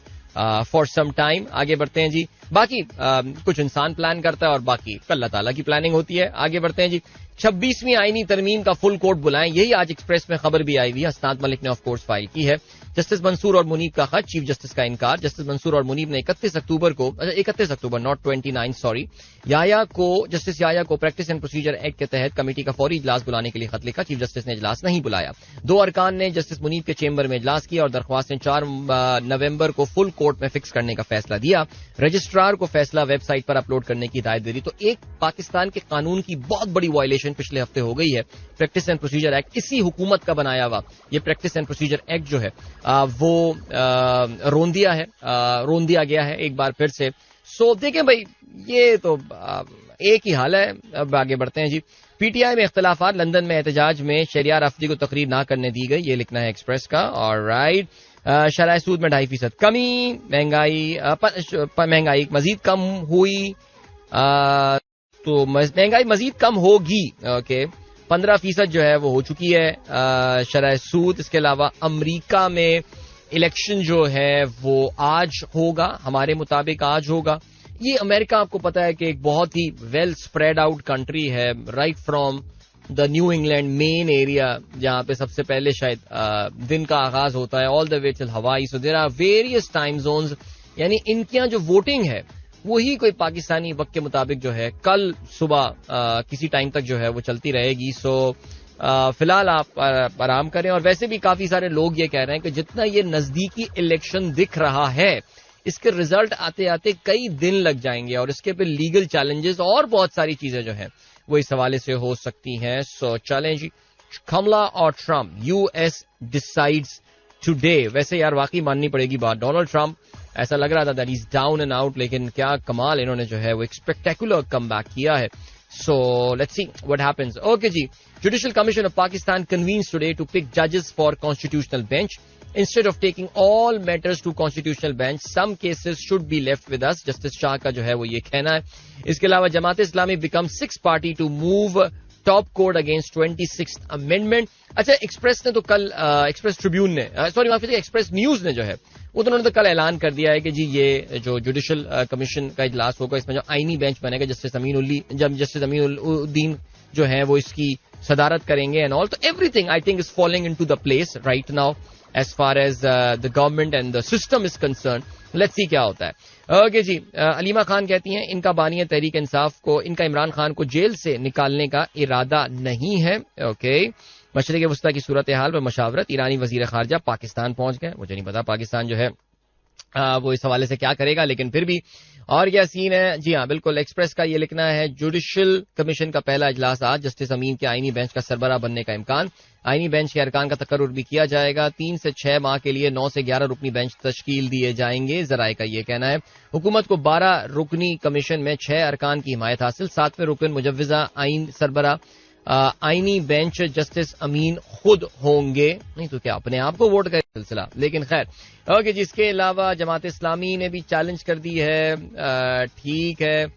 for some time. आगे बढ़ते हैं जी। बाकी कुछ इंसान प्लान करता है और बाकी अल्लाह ताला की प्लानिंग होती है। आगे बढ़ते हैं जी। 26वीं आईनी तरमीम का फुल कोर्ट बुलाएं, यही आज एक्सप्रेस में खबर भी आई हुई है। हसनात मलिक ने ऑफ कोर्स फाइल की है। जस्टिस मंसूर और मुनीब का खत, चीफ जस्टिस का इनकार। जस्टिस मंसूर और मुनीब ने 31 अक्टूबर नॉट 29 सॉरी जस्टिस याया को प्रैक्टिस एंड प्रोसीजर एक्ट के तहत कमेटी का फौरी इजलास बुलाने के लिए खत लिखा। चीफ जस्टिस ने इजलास नहीं बुलाया। 2 अरकान ने जस्टिस मुनीब के चेंबर में इजलास किया और दरख्वास्त ने 4 नवंबर को फुल कोर्ट में फिक्स करने का फैसला दिया। रजिस्ट्रार को फैसला वेबसाइट पर अपलोड करने की हिदायत दे दी। तो एक पाकिस्तान के कानून की बहुत बड़ी वायलेशन पिछले हफ्ते हो गई है। प्रैक्टिस एंड प्रोसीजर एक्ट इसी हुकूमत का बनाया हुआ ये प्रैक्टिस एंड प्रोसीजर एक्ट जो है वो रोन दिया गया है एक बार फिर से। सो देखें भाई, ये तो एक ही हाल है। अब आगे बढ़ते हैं जी। पीटीआई में इख्तलाफात, लंदन में एहतजाज में शहरियार अफदी को तकरीर ना करने दी गई, ये लिखना है एक्सप्रेस का। ऑलराइट। शरह सूद में 2.5% कमी, महंगाई मजीद कम हुई, तो महंगाई मजीद कम होगी। ओके, 15% जो है वो हो चुकी है शरह सूद। इसके अलावा अमरीका में इलेक्शन जो है वो आज होगा, हमारे मुताबिक आज होगा। ये अमेरिका आपको पता है कि एक बहुत ही वेल स्प्रेड आउट कंट्री है, right from the new England main area जहां पे सबसे पहले शायद दिन का आगाज होता है, all the way till Hawaii. So there are various time zones, यानी इनके यहाँ जो वोटिंग है वही कोई पाकिस्तानी वक्त के मुताबिक जो है कल सुबह किसी टाइम तक जो है वो चलती रहेगी। सो फिलहाल आप आराम करें। और वैसे भी काफी सारे लोग ये कह रहे हैं कि जितना ये नजदीकी इलेक्शन दिख रहा है, इसके रिजल्ट आते आते कई दिन लग जाएंगे और इसके पे लीगल चैलेंजेस और बहुत सारी चीजें जो हैं वो इस हवाले से हो सकती हैं। सो चलें जी। कमला और ट्रम्प, यूएस डिसाइड्स टुडे। वैसे यार वाकई माननी पड़ेगी बात, डोनाल्ड ट्रम्प ऐसा लग रहा था that is down and out, लेकिन क्या कमाल इन्होंने जो है वो एक स्पेक्टेकुलर कमबैक किया है। So let's see what happens. Okay ji, Judicial Commission of Pakistan convenes today to pick judges for Constitutional Bench. Instead of taking all matters to Constitutional Bench, some cases should be left with us. Justice Shah का जो है वो ये कहना है। इसके अलावा Jamaat Islami becomes 6th party to move top court against 26th amendment. अच्छा, एक्सप्रेस ने तो कल एक्सप्रेस ट्रिब्यून ने सॉरी माफ कीजिए एक्सप्रेस न्यूज ने जो है वो तो उन्होंने तो कल ऐलान कर दिया है कि जी ये जो जुडिशल कमीशन का इजलास होगा इसमें जो आईनी बेंच बनेगा जस्टिस अमीनुद्दीन जो है वो इसकी सदारत करेंगे एंड ऑल। तो everything I think is falling into the place right now as far as the government and the system is concern. Let's see क्या होता है। ओके जी। अलीमा खान कहती हैं इनका बानी तहरीक इंसाफ को, इनका इमरान खान को जेल से निकालने का इरादा नहीं है। ओके। मशरिक़ वस्ता की सूरत हाल पर मशावरत, ईरानी वजीर खारजा पाकिस्तान पहुंच गए। मुझे नहीं पता पाकिस्तान जो है वो इस हवाले से क्या करेगा, लेकिन फिर भी। और क्या सीन है? जी हाँ, बिल्कुल, एक्सप्रेस का ये लिखना है, जुडिशियल कमीशन का पहला इजलास आज, जस्टिस अमीन के आईनी बेंच का सरबराह बनने का इम्कान। आईनी बेंच के अरकान का तकर्रुर भी किया जाएगा। 3 से 6 माह के लिए 9 से 11 रुकनी बेंच तश्कील दिए जाएंगे, जराए का ये कहना है। हुकूमत को 12 रुकनी कमीशन में 6 अरकान की हिमायत हासिल। 7वें रुकन मुजव्विजा आइन सरबराह आईनी बेंच जस्टिस अमीन खुद होंगे, नहीं तो क्या अपने आप को वोट का सिलसिला। लेकिन खैर, ओके, जिसके अलावा जमात इस्लामी ने भी चैलेंज कर दी है। ठीक है,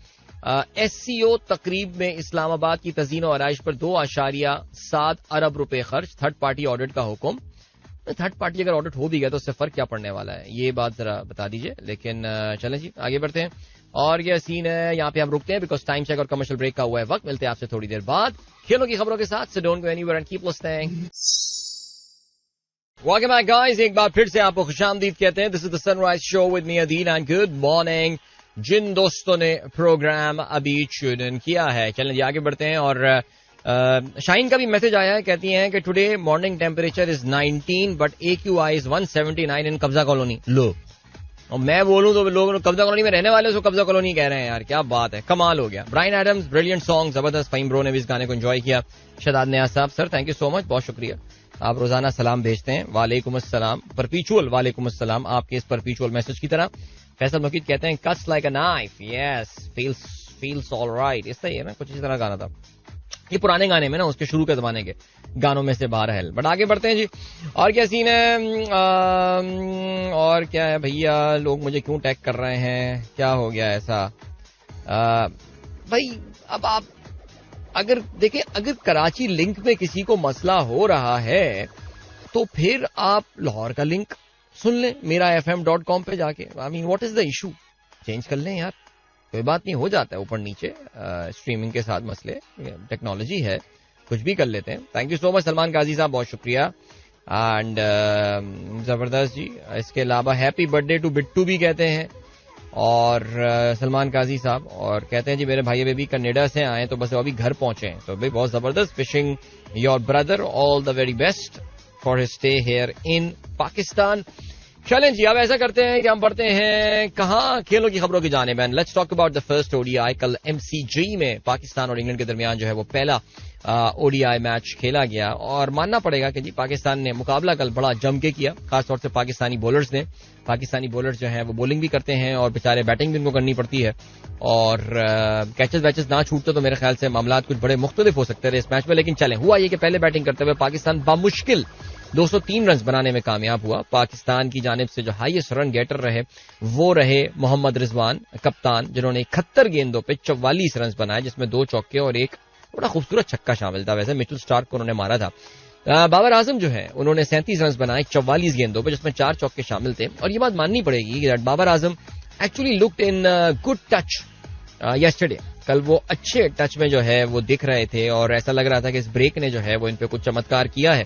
SCO तकरीब में इस्लामाबाद की तज़ीन और आराइश पर 2.7 अरब रुपए खर्च, थर्ड पार्टी ऑडिट का हुक्म। थर्ड पार्टी अगर ऑडिट हो भी गया तो उससे फर्क क्या पड़ने वाला है, ये बात जरा बता दीजिए। लेकिन चलें जी, आगे बढ़ते हैं। और ये सीन है, यहाँ पे हम रुकते हैं बिकॉज टाइम चेक और कमर्शियल ब्रेक का हुआ है वक्त। मिलते हैं आपसे थोड़ी देर बाद खेलों की खबरों के साथ। So don't go anywhere and keep listening. Welcome back guys, एक बार फिर से आपको खुशामदीद कहते हैं। This is the sunrise show with me Adeen and good morning. जिन दोस्तों ने प्रोग्राम अभी ट्यून इन किया है, चलें जी आगे बढ़ते हैं। और शाइन का भी मैसेज आया है, कहती हैं कि today morning temperature is 19 but AQI is 179 इन कब्जा कॉलोनी। लो, और मैं बोलूं तो लोग कब्जा कॉलोनी में रहने वाले उसको कब्जा कॉलोनी कह रहे हैं यार, क्या बात है, कमाल हो गया। ब्रायन एडम्स, ब्रिलियंट सॉन्ग, जबरदस्त। फहीम ब्रो ने भी इस गाने को एंजॉय किया। शदाद नियाज साहब, sir thank you so much, बहुत शुक्रिया। आप रोजाना सलाम भेजते हैं, वालेकुम अस्सलाम, परपीचुअल वालेकुम अस्सलाम, आपके इस परपीचुअल मैसेज की तरह। फैसल मकीद कहते हैं cuts like a knife, yes feels alright. इस तरह है ना, कुछ इस तरह गाना था, ये पुराने गाने में ना, उसके शुरू के जमाने के गानों में से बाहर है। बट आगे बढ़ते हैं जी। और क्या सीन है? और क्या है भैया, लोग मुझे क्यों टैग कर रहे हैं, क्या हो गया ऐसा? भाई अब आप अगर देखें, अगर कराची लिंक में किसी को मसला हो रहा है तो फिर आप लाहौर का लिंक सुन लें, mirafm.com पे जाके। I mean what is the issue? Change कर लें यार, कोई बात नहीं, हो जाता है ऊपर नीचे स्ट्रीमिंग के साथ मसले, टेक्नोलॉजी है, कुछ भी कर लेते हैं। Thank you so much Salman Kazi sahab, बहुत शुक्रिया। एंड जबरदस्त जी। इसके अलावा हैप्पी बर्थडे टू बिट्टू भी कहते हैं, और सलमान काजी साहब, और कहते हैं जी मेरे भाई बेबी कनाडा से आए तो बस अभी घर पहुंचे हैं, तो भाई बहुत जबरदस्त। Wishing your brother all the very best for his stay here in Pakistan. चलें जी, अब ऐसा करते हैं कि हम बढ़ते हैं कहां, खेलों की खबरों की जानिब। And let's talk about the first ODI। कल MCG में पाकिस्तान और इंग्लैंड के दरमियान जो है वो पहला ODI मैच खेला गया, और मानना पड़ेगा कि जी पाकिस्तान ने मुकाबला कल बड़ा जम के किया, खासतौर से पाकिस्तानी बॉलर्स ने। पाकिस्तानी बॉलर्स जो हैं वो बॉलिंग भी करते हैं और बेचारे बैटिंग भी उनको करनी पड़ती है, और कैचेस वैचेस ना छूटते तो मेरे ख्याल से मामला कुछ बड़े मुख्तलिफ हो सकते थे इस मैच में। लेकिन चलें, हुआ ये कि पहले बैटिंग करते हुए पाकिस्तान बामुश्किल 203 रन बनाने में कामयाब हुआ। पाकिस्तान की जानिब से जो हाईएस्ट रन गेटर रहे वो रहे मोहम्मद रिजवान कप्तान, जिन्होंने 71 गेंदों पे 44 रन बनाए, जिसमें 2 चौके और एक बड़ा खूबसूरत छक्का शामिल था। वैसे मिचेल स्टार्क को उन्होंने मारा था। बाबर आजम जो है उन्होंने 37 रन बनाए 44 गेंदों पे, जिसमें 4 चौके शामिल थे। और ये बात माननी पड़ेगी कि Babar Azam actually looked in good touch yesterday. कल वो अच्छे टच में जो है वो दिख रहे थे, और ऐसा लग रहा था कि इस ब्रेक ने जो है वो इन पे कुछ चमत्कार किया है।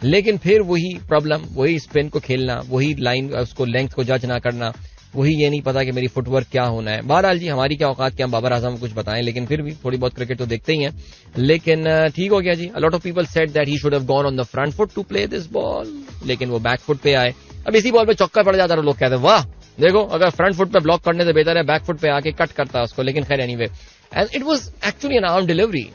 लेकिन फिर वही प्रॉब्लम, वही स्पिन को खेलना, वही लाइन उसको लेंथ को जज ना करना, वही ये नहीं पता कि मेरी फुटवर्क क्या होना है। बहरहाल जी, हमारी क्या औकात कि हम बाबर आजम को कुछ बताएं, लेकिन फिर भी थोड़ी बहुत क्रिकेट तो देखते ही हैं। लेकिन ठीक हो गया ji. A lot of people said that he should have gone on the front foot to play this ball, लेकिन वो बैक फुट पे आए। अब इसी बॉल पे चौका पड़ जाता है, लोग कहते हैं वाह देखो, अगर फ्रंट फुट पे ब्लॉक करने से बेहतर है बैक फुट पे आके कट करता है उसको। लेकिन खैर anyway, and it was actually an arm delivery,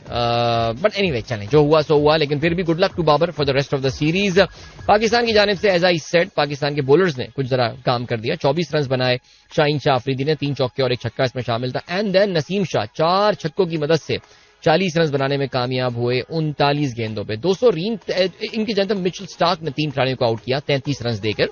but anyway चलें, जो हुआ सो हुआ। लेकिन फिर भी good luck to Babar for the rest of the series. Pakistan की जानिब से एज आई सेड, पाकिस्तान के बॉलर्स ने कुछ जरा काम कर दिया। 24 रन बनाए शाहीन शाह अफरीदी ने, 3 चौके और 1 छक्का इसमें शामिल था। एंड देन नसीम शाह 4 छक्कों की मदद से 40 रन बनाने में कामयाब हुए 39 गेंदों पे। 200 इनकी जनता मिचेल स्टार्क ने 3 खिलाड़ियों को आउट किया 33 रन देकर।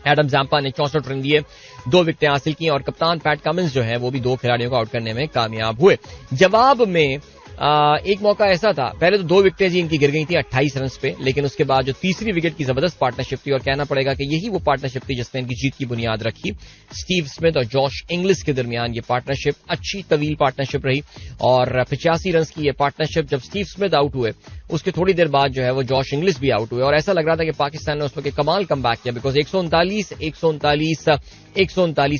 एडम जैम्पा ने 64 रन दिए, 2 विकेटें हासिल की, और कप्तान पैट कमिंस जो है वो भी 2 खिलाड़ियों को आउट करने में कामयाब हुए। जवाब में एक मौका ऐसा था, पहले तो 2 विकेटें जी इनकी गिर गई थी 28 रन पे, लेकिन उसके बाद जो तीसरी विकेट की जबरदस्त पार्टनरशिप थी, और कहना पड़ेगा कि यही वो पार्टनरशिप थी जिसने इनकी जीत की बुनियाद रखी। स्टीव स्मिथ और जॉश इंग्लिश के दरमियान ये पार्टनरशिप अच्छी तवील पार्टनरशिप रही, और 85 रन की ये पार्टनरशिप जब स्टीव स्मिथ आउट हुए उसके थोड़ी देर बाद जो है वो जॉश इंग्लिश भी आउट हुए, और ऐसा लग रहा था कि पाकिस्तान ने उस वक्त कमाल कमबैक किया, बिकॉज 139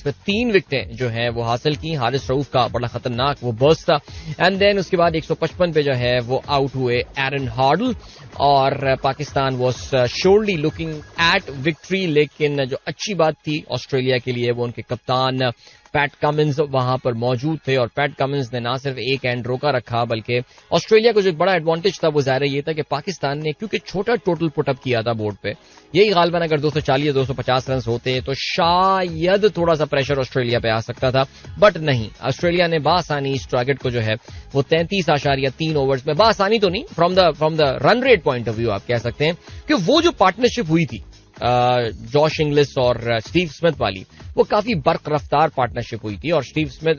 में 3 विकेटें जो है वो हासिल की। हारिस रऊफ का बड़ा खतरनाक वो बर्स्ट था, एंड देन उसके बाद 155 पे जो है वो आउट हुए एरन हार्डल, और Pakistan was surely looking at victory. लेकिन जो अच्छी बात थी ऑस्ट्रेलिया के लिए वो उनके कप्तान पैट कमिंस वहां पर मौजूद थे और पैट कमिंस ने ना सिर्फ एक एंड रोका रखा बल्कि ऑस्ट्रेलिया को जो बड़ा एडवांटेज था वो ज़ाहिर ये था कि पाकिस्तान ने क्योंकि छोटा टोटल पुटअप किया था बोर्ड पे, यही गालबन अगर 240 250 रन होते तो शायद थोड़ा सा प्रेशर ऑस्ट्रेलिया पे आ सकता था, बट नहीं, ऑस्ट्रेलिया ने बासानी इस टारगेट को जो है वो 33.3 ओवर्स में, बासानी तो नहीं, from the run rate point of view आप कह सकते हैं कि वो जो पार्टनरशिप हुई थी जॉश इंग्लिस और स्टीव स्मिथ वाली, वो काफी बर्क रफ्तार पार्टनरशिप हुई थी और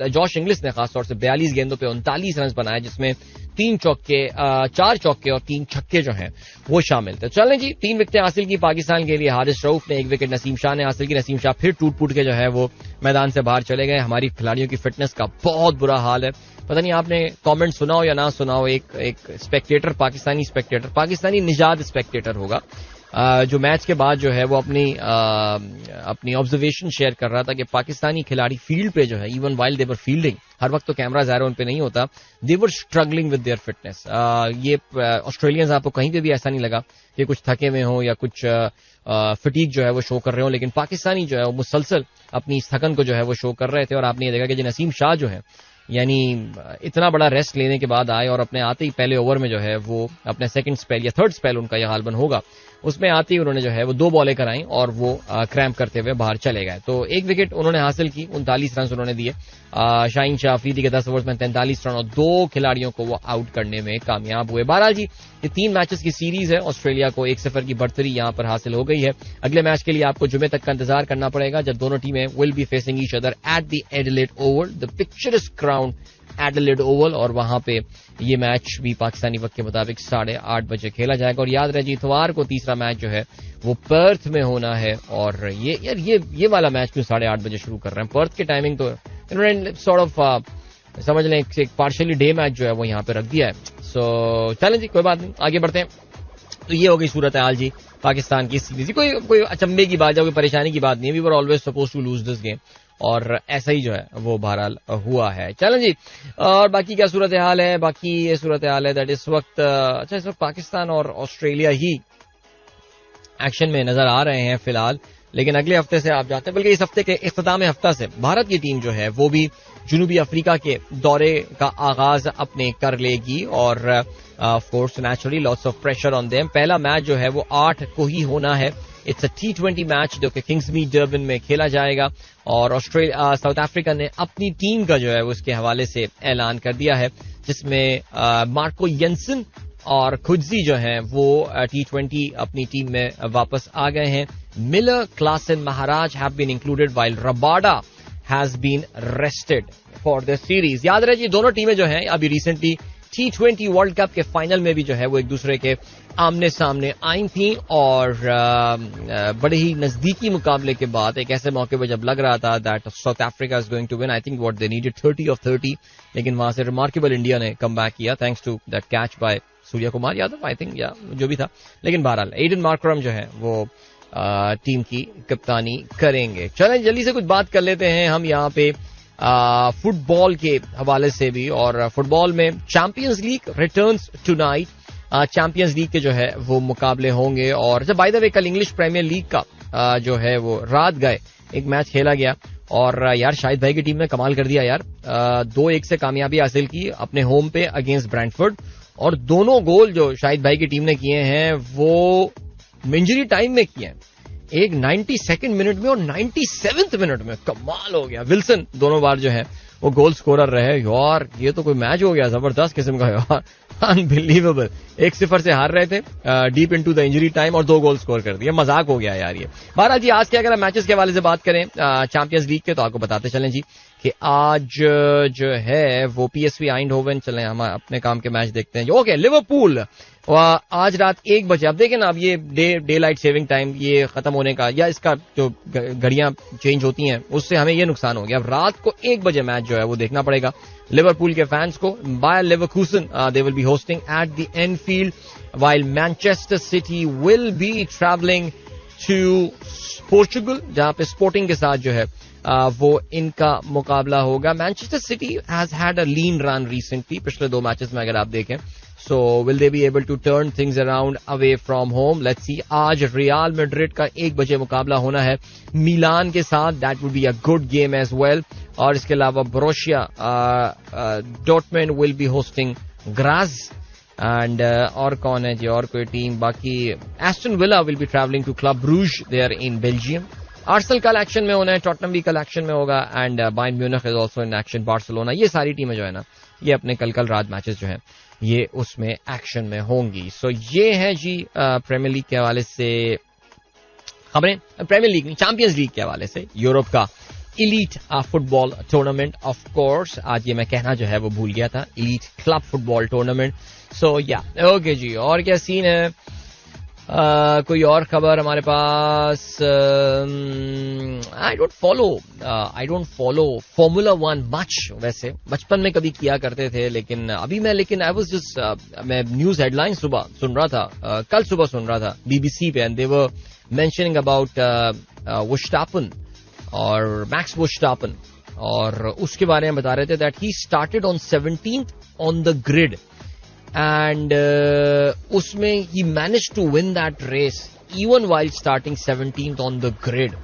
जॉश इंग्लिस ने खासतौर से 42 गेंदों पे 39 रन बनाए जिसमें 4 चौके और 3 छक्के जो हैं वो शामिल थे। चलें जी, 3 विकेटें हासिल की पाकिस्तान के लिए। हारिस रऊफ ने 1 विकेट नसीम शाह ने हासिल की। नसीम शाह फिर टूट के जो है वो मैदान से बाहर चले गए। हमारी खिलाड़ियों की फिटनेस का बहुत बुरा हाल है। पता नहीं आपने कमेंट सुना हो या ना सुना हो, एक स्पेक्टेटर, पाकिस्तानी निजात स्पेक्टेटर होगा, जो मैच के बाद जो है वो अपनी ऑब्जर्वेशन शेयर कर रहा था कि पाकिस्तानी खिलाड़ी फील्ड पे जो है, even while they were fielding, हर वक्त तो कैमरा ज़ाहिर उन पे नहीं होता, they were struggling with their fitness. ये ऑस्ट्रेलियंस आपको कहीं पे भी ऐसा नहीं लगा कि कुछ थके हुए हों या कुछ फटीक जो है वो शो कर रहे हो, लेकिन पाकिस्तानी जो है वो मुसलसल अपनी इस थकन को जो है वो शो कर रहे थे। और आपने ये देखा कि नसीम शाह जो है यानी इतना बड़ा रेस्ट लेने के बाद आए और अपने आते ही पहले ओवर में जो है वो अपने सेकंड स्पेल या थर्ड स्पेल उनका यह हालबन होगा, उसमें आते ही उन्होंने जो है वो 2 बॉलें कराई और वो क्रैम्प करते हुए बाहर चले गए। तो 1 विकेट उन्होंने हासिल की, 39 रन उन्होंने दिए। शाहीन शाह अफरीदी के 10 ओवर्स में 43 रन और 2 खिलाड़ियों को वो आउट करने में कामयाब हुए। बहरहाल जी, ये 3 मैचेस की सीरीज है, ऑस्ट्रेलिया को 1-0 की बढ़तरी यहां पर हासिल हो गई है। अगले मैच के लिए आपको जुमे तक का इंतजार करना पड़ेगा जब दोनों टीमें will be facing each other at the Adelaide Oval, the picturesque ground Adelaide Oval, और वहां पे ये मैच भी पाकिस्तानी वक्त के मुताबिक 8:30 बजे खेला जाएगा। और याद रहे जी, इतवार को तीसरा मैच जो है वो पर्थ में होना है। और ये वाला मैच क्यों 8:30 बजे शुरू कर रहे हैं? पर्थ की टाइमिंग तो इन्होंने सॉर्ट ऑफ समझ लें एक पार्शियली डे मैच जो है वो यहाँ पे रख दिया है। सो चलें जी, कोई बात नहीं, आगे बढ़ते हैं। तो ये हो गई सूरत हाल जी पाकिस्तान की सीरीज। कोई अचंभे की बात या कोई परेशानी की बात नहीं है। We were always suppose to lose this game और ऐसा ही जो है वो बहरहाल हुआ है। चलें जी, और बाकी क्या सूरत हाल है? बाकी ये सूरत हाल है दैट इस वक्त इस वक्त पाकिस्तान और ऑस्ट्रेलिया ही एक्शन में नजर आ रहे हैं फिलहाल, लेकिन अगले हफ्ते से आप जानते हैं, बल्कि इस हफ्ते के इख्तिताम हफ्ता से भारत की टीम जो है वो भी जनूबी अफ्रीका के दौरे का आगाज अपने कर लेगी और of course naturally lots of pressure on them. पहला मैच जो है वो 8 को ही होना है। इट्स अ T20 मैच जो कि किंग्समीड डर्बन में खेला जाएगा और साउथ अफ्रीका ने अपनी टीम का जो है वो उसके हवाले से ऐलान कर दिया है, जिसमें मार्को येंसन और खुदजी जो हैं वो T20 अपनी टीम में वापस आ गए हैं। Miller, Klaasen, Maharaj have been included while Rabada has been rested for the series. याद रहे जी, दोनों टीमें जो हैं अभी रिसेंटली T20 वर्ल्ड कप के फाइनल में भी जो है वो एक दूसरे के आमने सामने आई थी और बड़े ही नजदीकी मुकाबले के बाद एक ऐसे मौके पर जब लग रहा था that South Africa is going to win, I think what they needed 30 of 30, लेकिन वहां से रिमार्केबल इंडिया ने कम बैक किया thanks to that catch by Suryakumar Yadav, I think, या जो भी था। लेकिन बहरहाल एडन मार्करम जो है वो टीम की कप्तानी करेंगे। चलें जल्दी से कुछ बात कर लेते हैं हम यहाँ पे फुटबॉल के हवाले से भी, और फुटबॉल में champions league returns tonight. Champions league के जो है वो मुकाबले होंगे और जब बाय द वे कल इंग्लिश प्रीमियर लीग का जो है वो रात गए एक मैच खेला गया और यार शाहिद भाई की टीम ने कमाल कर दिया यार, 2-1 से कामयाबी हासिल की अपने होम पे अगेंस्ट ब्रैंटफोर्ड और दोनों गोल जो शाहिद भाई की टीम ने किए हैं वो इंजरी टाइम में किए हैं, एक 92nd मिनट में और 97th मिनट में। कमाल हो गया। विल्सन दोनों बार जो है वो गोल स्कोरर रहे यार, ये तो कोई मैच हो गया जबरदस्त किस्म का यार, अनबिलीवेबल। 1-0 से हार रहे थे deep into the injury time और 2 गोल स्कोर कर दिया, मजाक हो गया यार ये। बहरहाल जी, आज के अगर हम मैचेस के हवाले से बात करें चैंपियंस लीग के, तो आपको बताते चलें जी कि आज जो है वो PSV आइंडहोवन, चलें हम अपने काम के मैच देखते हैं। ओके, लिवरपूल आज रात 1 बजे। अब देखें ना, अब ये डे लाइट सेविंग टाइम ये खत्म होने का या इसका जो घड़ियां चेंज होती हैं उससे हमें ये नुकसान हो गया। अब रात को 1 बजे मैच जो है वो देखना पड़ेगा लिवरपूल के फैंस को। Bayer Leverkusen they will be hosting at the Anfield while Manchester City will be travelling to Portugal, जहां पे स्पोर्टिंग के साथ जो है वो इनका मुकाबला होगा। Manchester city has had a lean run recently, पिछले 2 मैचेस में अगर आप देखें So will they be able to turn things around away from home? Let's see. आज रियल मैड्रिड का 1 बजे मुकाबला होना है मिलान के साथ. That would be a good game as well. और इसके अलावा Borussia Dortmund will be hosting Graz. And और कौन है जी, और कोई टीम बाकी? Aston villa will be traveling to Club Brugge there in Belgium. Arsenal कल एक्शन में होना है, टॉटनहम भी कल एक्शन में होगा, and Bayern Munich is also in action. Barcelona, ये सारी टीमें जो है ना, ये अपने कल रात मैचेस जो हैं ये उसमें एक्शन में होंगी. सो ये है जी प्रीमियर लीग के हवाले से खबरें. प्रीमियर लीग नहीं, चैंपियंस लीग के हवाले से यूरोप का elite football tournament. Of course आज ये मैं कहना जो है वो भूल गया था, इलीट क्लब फुटबॉल टूर्नामेंट. सो या ओके जी. और क्या सीन है? कोई और खबर हमारे पास? I don't follow formula 1 much. वैसे बचपन में कभी किया करते थे, लेकिन अभी मैं आई वाज जस्ट मैं न्यूज हेडलाइन सुबह सुन रहा था, कल सुबह सुन रहा था बीबीसी पे, and they were mentioning about Verstappen और मैक्स वर्स्टापन, और उसके बारे में बता रहे थे that he started on 17th on the grid. And उसमें he managed to win that race even while starting 17th on the grid.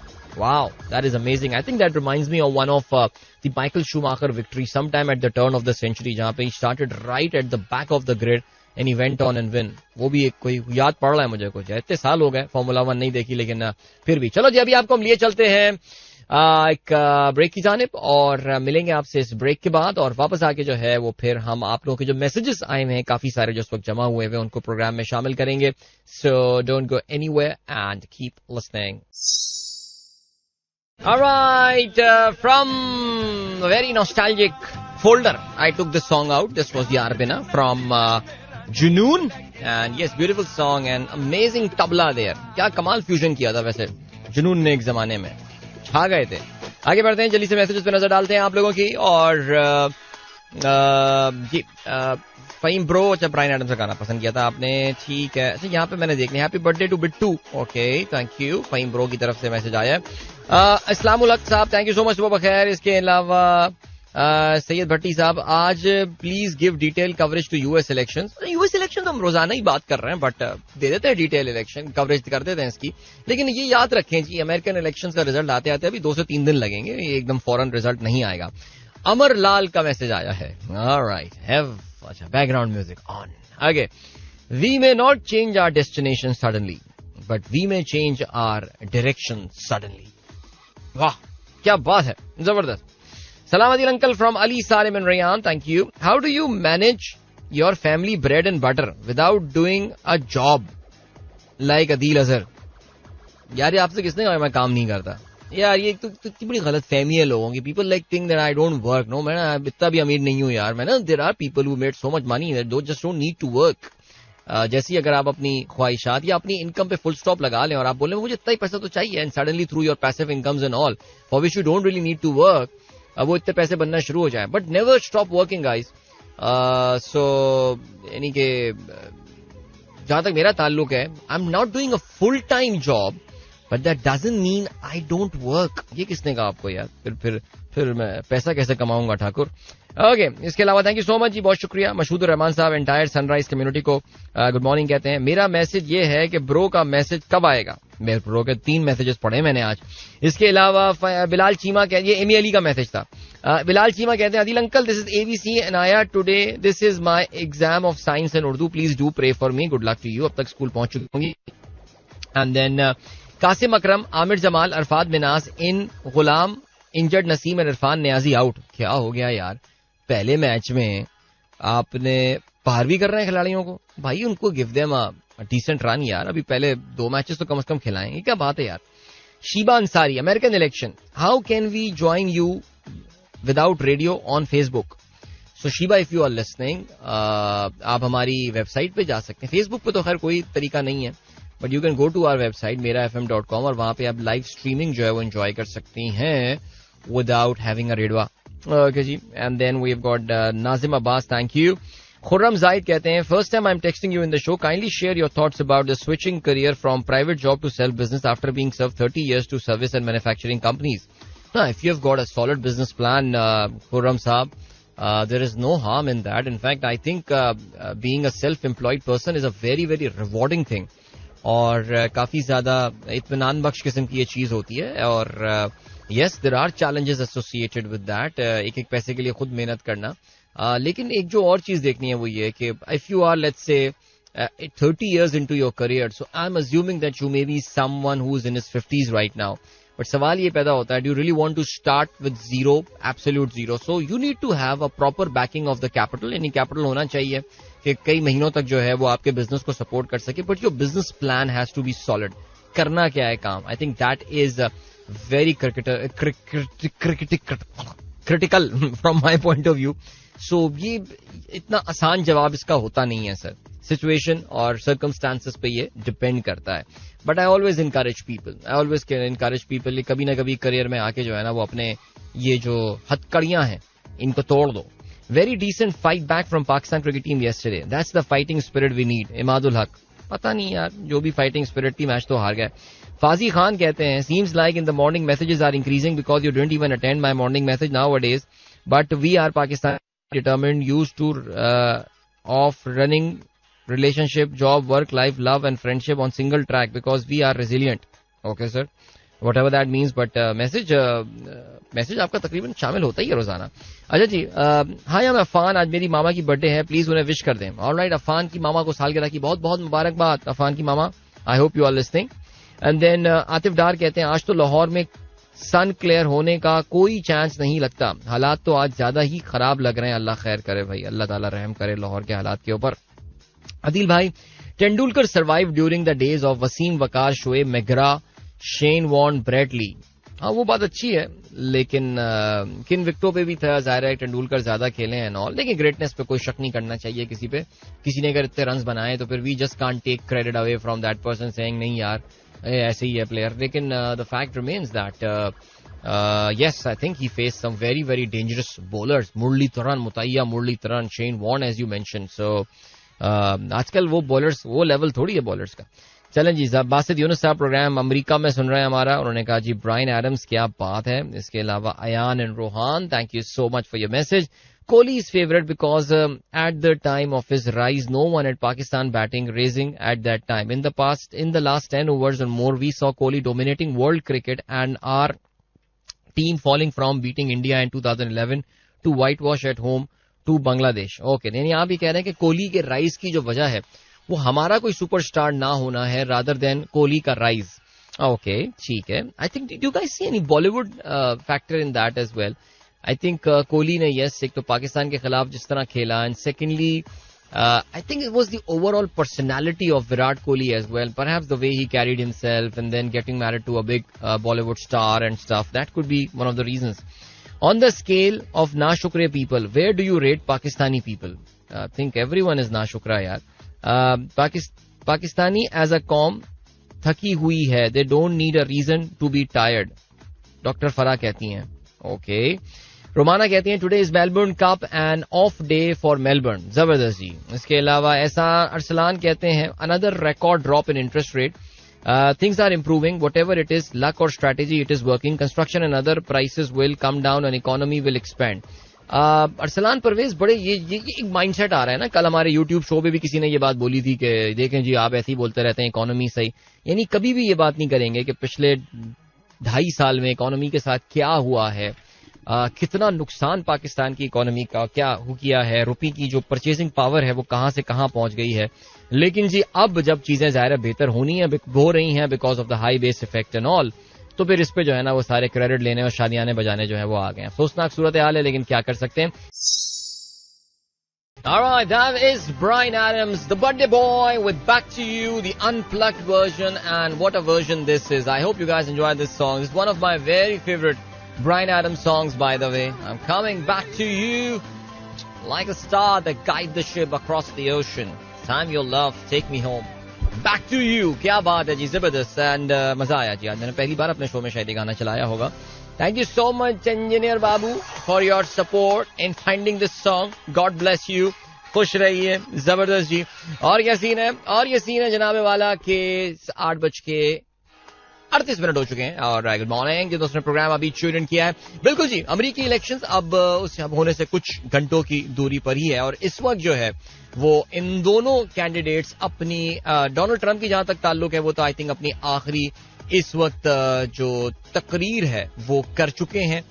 Wow, that is amazing. I think that reminds me of one of the Michael Schumacher victory sometime at the turn of the century, जहाँ पे he started right at the back of the grid and he went on and win. वो भी एक कोई याद पड़ रहा है मुझे कुछ. इतने साल हो गए फॉर्मूला 1 नहीं देखी, लेकिन फिर भी चलो जी. अभी आपको हम लिए चलते हैं एक ब्रेक की जानिब, और मिलेंगे आपसे इस ब्रेक के बाद, और वापस आके जो है वो फिर हम आप लोगों के जो मैसेजेस आए हुए हैं काफी सारे जो इस वक्त जमा हुए हैं उनको प्रोग्राम में शामिल करेंगे. सो don't go anywhere and keep listening. Alright, from very nostalgic folder I took this song out. This was the Arbina from Junoon, and yes, beautiful song and amazing tabla there. क्या कमाल fusion किया था वैसे जुनून ने एक जमाने में, छा गए थे. आगे बढ़ते हैं, जल्दी से मैसेजेस पे नजर डालते हैं आप लोगों की. और जी फहीम ब्रो, अच्छा ब्रायन एडम्स का गाना पसंद किया था आपने, ठीक है. अच्छा यहाँ पे मैंने देख लिया, happy birthday to Bittu. Okay, thank you. Faheem bro की तरफ से मैसेज आया है. अस्सलाम उलक साहब, थैंक यू सो मच. सुबह बखैर. इसके अलावा सैयद भट्टी साहब, आज please give detail coverage to US election. US election तो हम रोजाना ही बात कर रहे हैं, बट दे देते हैं डिटेल इलेक्शन कवरेज कर देते हैं इसकी. लेकिन ये याद रखें जी, अमेरिकन इलेक्शन का रिजल्ट आते आते अभी 2 से 3 दिन लगेंगे, ये एकदम फौरन रिजल्ट नहीं आएगा. अमर लाल का मैसेज आया है. ऑलराइट, हैव अच्छा बैकग्राउंड म्यूजिक ऑन. आगे, we may not change our destination suddenly, but we may change our direction suddenly. वाह क्या बात है, जबरदस्त. Salaam Adil uncle from Ali Salim and Rayan, thank you. How do you manage your family bread and butter without doing a job like Adil Azhar? यार ये आपसे किसने कहा मैं काम नहीं करता? यार ये तो इतनी बड़ी गलत फहमी है लोगों की. People like think that I don't work. No, मैं इतना भी अमीर नहीं हूँ यार. मैं ना, there are people who made so much money that just don't need to work. जैसे ही अगर आप अपनी ख्वाहिशात या अपनी इनकम पे फुल स्टॉप लगा लें और आप बोले मुझे इतना ही पैसा तो चाहिए, and suddenly through your passive incomes and all for which you don't really need to work, अब वो इतने पैसे बनना शुरू हो जाए. But never stop working guys. So यानी कि जहां तक मेरा ताल्लुक है, I am not doing a full time job, but that doesn't mean I don't work. ये किसने कहा आपको यार? फिर मैं पैसा कैसे कमाऊंगा ठाकुर? ओके, इसके अलावा थैंक यू सो मच जी, बहुत शुक्रिया. मशहूदुर रहमान साहब एंटायर सनराइज कम्युनिटी को गुड मॉर्निंग कहते हैं. मेरा मैसेज ये है कि ब्रो का मैसेज कब आएगा? मेरे ब्रो के 3 मैसेजेस पढ़े मैंने आज. इसके अलावा बिलाल चीमा कहते, ये एमी अली का मैसेज था. बिलाल चीमा कहते हैं, Adil uncle this is ABC and आया today, this is my exam of science and Urdu, please do pray for me, good luck to you. अब तक स्कूल पहुंच चुकी होंगी. एंड देन कासिम अकरम, आमिर जमाल, अरफात मिनाज, इन Ghulam, injured Naseem and Irfan Niazi out. क्या हो गया यार? पहले मैच में आपने बाहर भी कर रहे हैं खिलाड़ियों को, भाई उनको give them a decent run यार. अभी पहले 2 मैचेस तो कम से कम खिलाएंगे, क्या बात है यार. Sheeba Ansari, American election, how can we join you without radio on Facebook? So Sheeba, if you are listening, आप हमारी वेबसाइट पे जा सकते हैं. फेसबुक पे तो खैर कोई तरीका नहीं है, but you can go to our website merafm.com, और वहां पे आप लाइव स्ट्रीमिंग जो है वो एंजॉय कर सकती हैं विदाउट हैविंग अ रेडवा. ओके जी. And then we have got Nazim Abbas, thank you. Khurram Zahid कहते हैं, first time I am texting you in the show, kindly share your thoughts about the switching career from private job to self business after being serve 30 years to service and manufacturing companies. Now, if you have got a solid business plan, Khurram Saab, There is no harm in that. In fact, I think being a self-employed person is a very, very rewarding thing. और काफी ज्यादा इत्मीनान बख्श किस्म की ये चीज होती है. और yes, there are challenges associated with that. एक एक पैसे के लिए खुद मेहनत करना. लेकिन एक जो और चीज देखनी है वो ये कि if you are, let's say, 30 years into your career, so I'm assuming that you may be someone who is in his 50s right now. But सवाल ये पैदा होता है, do you really want to start with zero, absolute zero? So you need to have a proper backing of the capital. यानी capital होना चाहिए कि कई महीनों तक जो है वो आपके बिजनेस को सपोर्ट कर सके. But your business plan has to be solid. करना क्या है काम? I think that is very critical from my point of view. So ये इतना आसान जवाब इसका होता नहीं है सर. सिचुएशन और सर्कमस्टांसेस पे ये डिपेंड करता है. But I always encourage people कभी ना कभी करियर में आके जो है ना वो अपने ये जो हथकड़ियां हैं इनको तोड़ दो. Very decent fight back from Pakistan cricket team yesterday. That's the fighting spirit we need. Imadul Haq, पता नहीं यार, जो भी फाइटिंग स्पिरिट थी, मैच तो हार गए. फाजी खान कहते हैं, seems like in the morning messages are increasing because you didn't even attend my morning message nowadays, but we are Pakistan determined used to of running relationship, job, work, life, love and friendship on single track because we are resilient. Okay sir, whatever that means, but message आपका तकरीबन शामिल होता ही है रोजाना. अच्छा जी, हाय हम अफान, आज मेरी मामा की बर्थडे है, प्लीज उन्हें विश कर दें. ऑलराइट, अफान की मामा को सालगिरह की बहुत बहुत मुबारकबाद. अफान की मामा, I hope you are listening. And then Atif Dar कहते हैं, आज तो लाहौर में सन क्लियर होने का कोई चांस नहीं लगता. हालात तो आज ज्यादा ही खराब लग रहे हैं. अल्लाह खैर करे भाई, अल्लाह ताला रहम करे लाहौर के हालात के ऊपर. अदिल भाई, Tendulkar survive during the days of Wasim, Waqar, Shoaib, McGrath, Shane Warne, Brett Lee. हाँ, वो बात अच्छी है, लेकिन किन विकेटों पे भी था, जाहिर है तेंदुलकर ज्यादा खेले हैं ऑल. लेकिन ग्रेटनेस पे कोई शक नहीं करना चाहिए किसी पे. किसी ने अगर इतने रन बनाए तो फिर we just can't take credit away from that person saying नहीं यार ऐसे ही है प्लेयर. लेकिन the fact remains that yes, I think he faced some very very dangerous bowlers. Muralitharan, Muttiah Muralitharan, Shane Warne as you mentioned. So आजकल वो bowlers, वो level थोड़ी है बॉलर्स का. चलें जी, बासित यूनुस साहब प्रोग्राम अमेरिका में सुन रहे हैं हमारा. उन्होंने कहा जी ब्रायन एडम्स क्या बात है. इसके अलावा Ayaan and Rohan, thank you so much for your message. Kohli is favorite because at the time of his rise, no one at Pakistan batting raising at that time. In the last 10 overs or more, we saw Kohli dominating world cricket and our team falling from beating India in 2011 to whitewash at home to Bangladesh. Okay, यानी आप ही कह रहे हैं कि कोहली के rise की जो वजह है वो हमारा कोई सुपरस्टार ना होना है rather than कोहली का राइज. Okay, ठीक है. I think, did you guys see any Bollywood factor in that as well? I think Kohli ने yes एक तो पाकिस्तान के खिलाफ जिस तरह खेला, and secondly I think it was the overall personality of Virat Kohli as well. Perhaps the way he carried himself and then getting married to a big Bollywood star and stuff, that could be one of the reasons. On the scale of Nashukre people, where do you rate Pakistani people? I think everyone is Nashukra yaar. Pakistani as a qawm थकी हुई है. They don't need a reason to be tired. Dr. Farah कहती हैं. Okay. Romana कहती हैं today is Melbourne cup end of day for Melbourne. जबरदस्त जी. इसके अलावा ऐसा अरसलान कहते हैं another record drop in interest rate. Things are improving, whatever it is, luck और strategy, it is working. Construction and other prices will come down and economy will expand. Arsalan Pervez, बड़े ये एक माइंडसेट आ रहा है ना. कल हमारे यूट्यूब शो पे भी किसी ने ये बात बोली थी कि देखें जी आप ऐसे ही बोलते रहते हैं इकोनॉमी सही. यानी कभी भी ये बात नहीं करेंगे कि पिछले 2.5 साल में इकोनॉमी के साथ क्या हुआ है, कितना नुकसान पाकिस्तान की इकोनॉमी का क्या किया है, रुपये की जो परचेजिंग पावर है वो कहां से कहां पहुंच गई है. लेकिन जी अब जब चीजें ज़ाहिर बेहतर हो रही हैं because of the high base effect and all, तो फिर इस पे जो है ना वो सारे क्रेडिट लेने और शादियाने बजाने जो है वो आ गए. अफसोसनाक सूरत हाल है, लेकिन क्या कर सकते हैं. Alright, that is Bryan Adams, the birthday boy, with Back to You, the unplugged version, and what a version this is. I hope you guys enjoyed this song. It's one of my very favorite Bryan Adams songs, by the way. I'm coming back to you like a star that guides the ship across the ocean. Time your love, take me home. Back to you. क्या बात है जी, जबरदस्त. And मजा आया जी. आज मैंने पहली बार अपने शो में शायद गाना चलाया होगा. Thank you so much, Engineer Babu, for your support in finding this song. God bless you. खुश रहिए. जबरदस्त जी. और ये सीन है जनाबे वाला के 8:08 38 मिनट हो चुके हैं और गुड मॉर्निंग जो दोस्तों ने प्रोग्राम अभी ट्यून इन किया है। बिल्कुल जी, अमेरिकी इलेक्शंस अब उस होने से कुछ घंटों की दूरी पर ही है और इस वक्त जो है वो इन दोनों कैंडिडेट्स अपनी डोनाल्ड ट्रंप की जहां तक ताल्लुक है वो तो आई थिंक अपनी आखिरी इस वक्त जो तकरीर है वो कर चुके हैं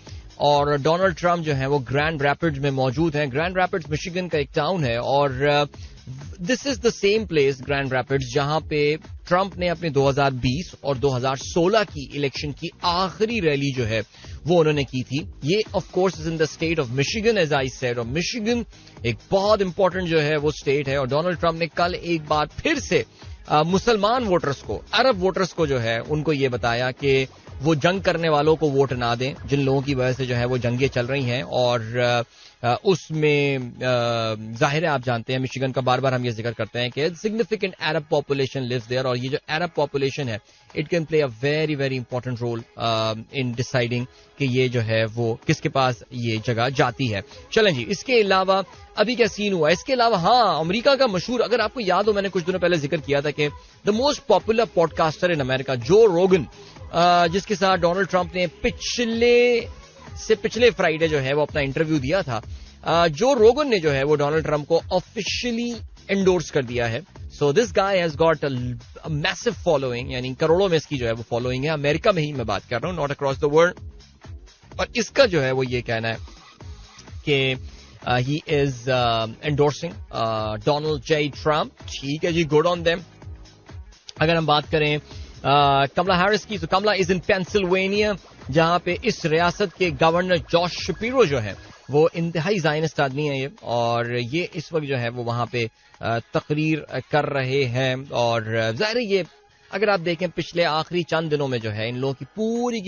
और डोनाल्ड ट्रंप जो है वो ग्रैंड रैपिड्स में मौजूद हैं। ग्रैंड रैपिड्स मिशिगन का एक टाउन है और this is the same place grand rapids जहां पे ट्रंप ने अपने 2020 और 2016 की इलेक्शन की आखिरी रैली जो है वो उन्होंने की थी। ये of course is in the state of Michigan as I said, और मिशिगन एक बहुत इंपॉर्टेंट जो है वो स्टेट है और डोनाल्ड ट्रंप ने कल एक बार फिर से मुसलमान वोटर्स को, अरब वोटर्स को जो है उनको ये बताया कि वो जंग करने वालों को वोट ना दें, जिन लोगों की वजह से जो है वो जंगें चल रही हैं और उसमें जाहिर है आप जानते हैं मिशिगन का बार बार हम ये जिक्र करते हैं कि significant Arab population lives there और ये जो अरब पॉपुलेशन है it can play a very very important role in deciding कि ये जो है वो किसके पास ये जगह जाती है। चलें जी, इसके अलावा अभी क्या सीन हुआ, इसके अलावा हाँ अमेरिका का मशहूर, अगर आपको याद हो मैंने कुछ दिनों पहले जिक्र किया था कि the most popular podcaster in America जो रोगन, जिसके साथ डोनाल्ड ट्रंप ने पिछले फ्राइडे जो है वो अपना इंटरव्यू दिया था, जो रोगन ने जो है वो डोनाल्ड ट्रंप को ऑफिशियली एंडोर्स कर दिया है। So this guy has got a massive following, यानी करोड़ों में इसकी जो है वो फॉलोइंग है, अमेरिका में ही मैं बात कर रहा हूँ, नॉट अक्रॉस द वर्ल्ड। और इसका जो है वो ये कहना है कि he is endorsing Donald J Trump. ठीक है जी, गुड ऑन देम। अगर हम बात करें कमला हैरिस की, तो कमला इज इन पेंसिल्वेनिया, जहां पे इस रियासत के गवर्नर जॉश शपीरो जो है वो इंतहाई ज़ायनिस्ट आदमी है ये, और ये इस वक्त जो है वो वहां पे तकरीर कर रहे हैं। और जाहिर है ये अगर आप देखें पिछले आखिरी चंद दिनों में जो है इन लोगों की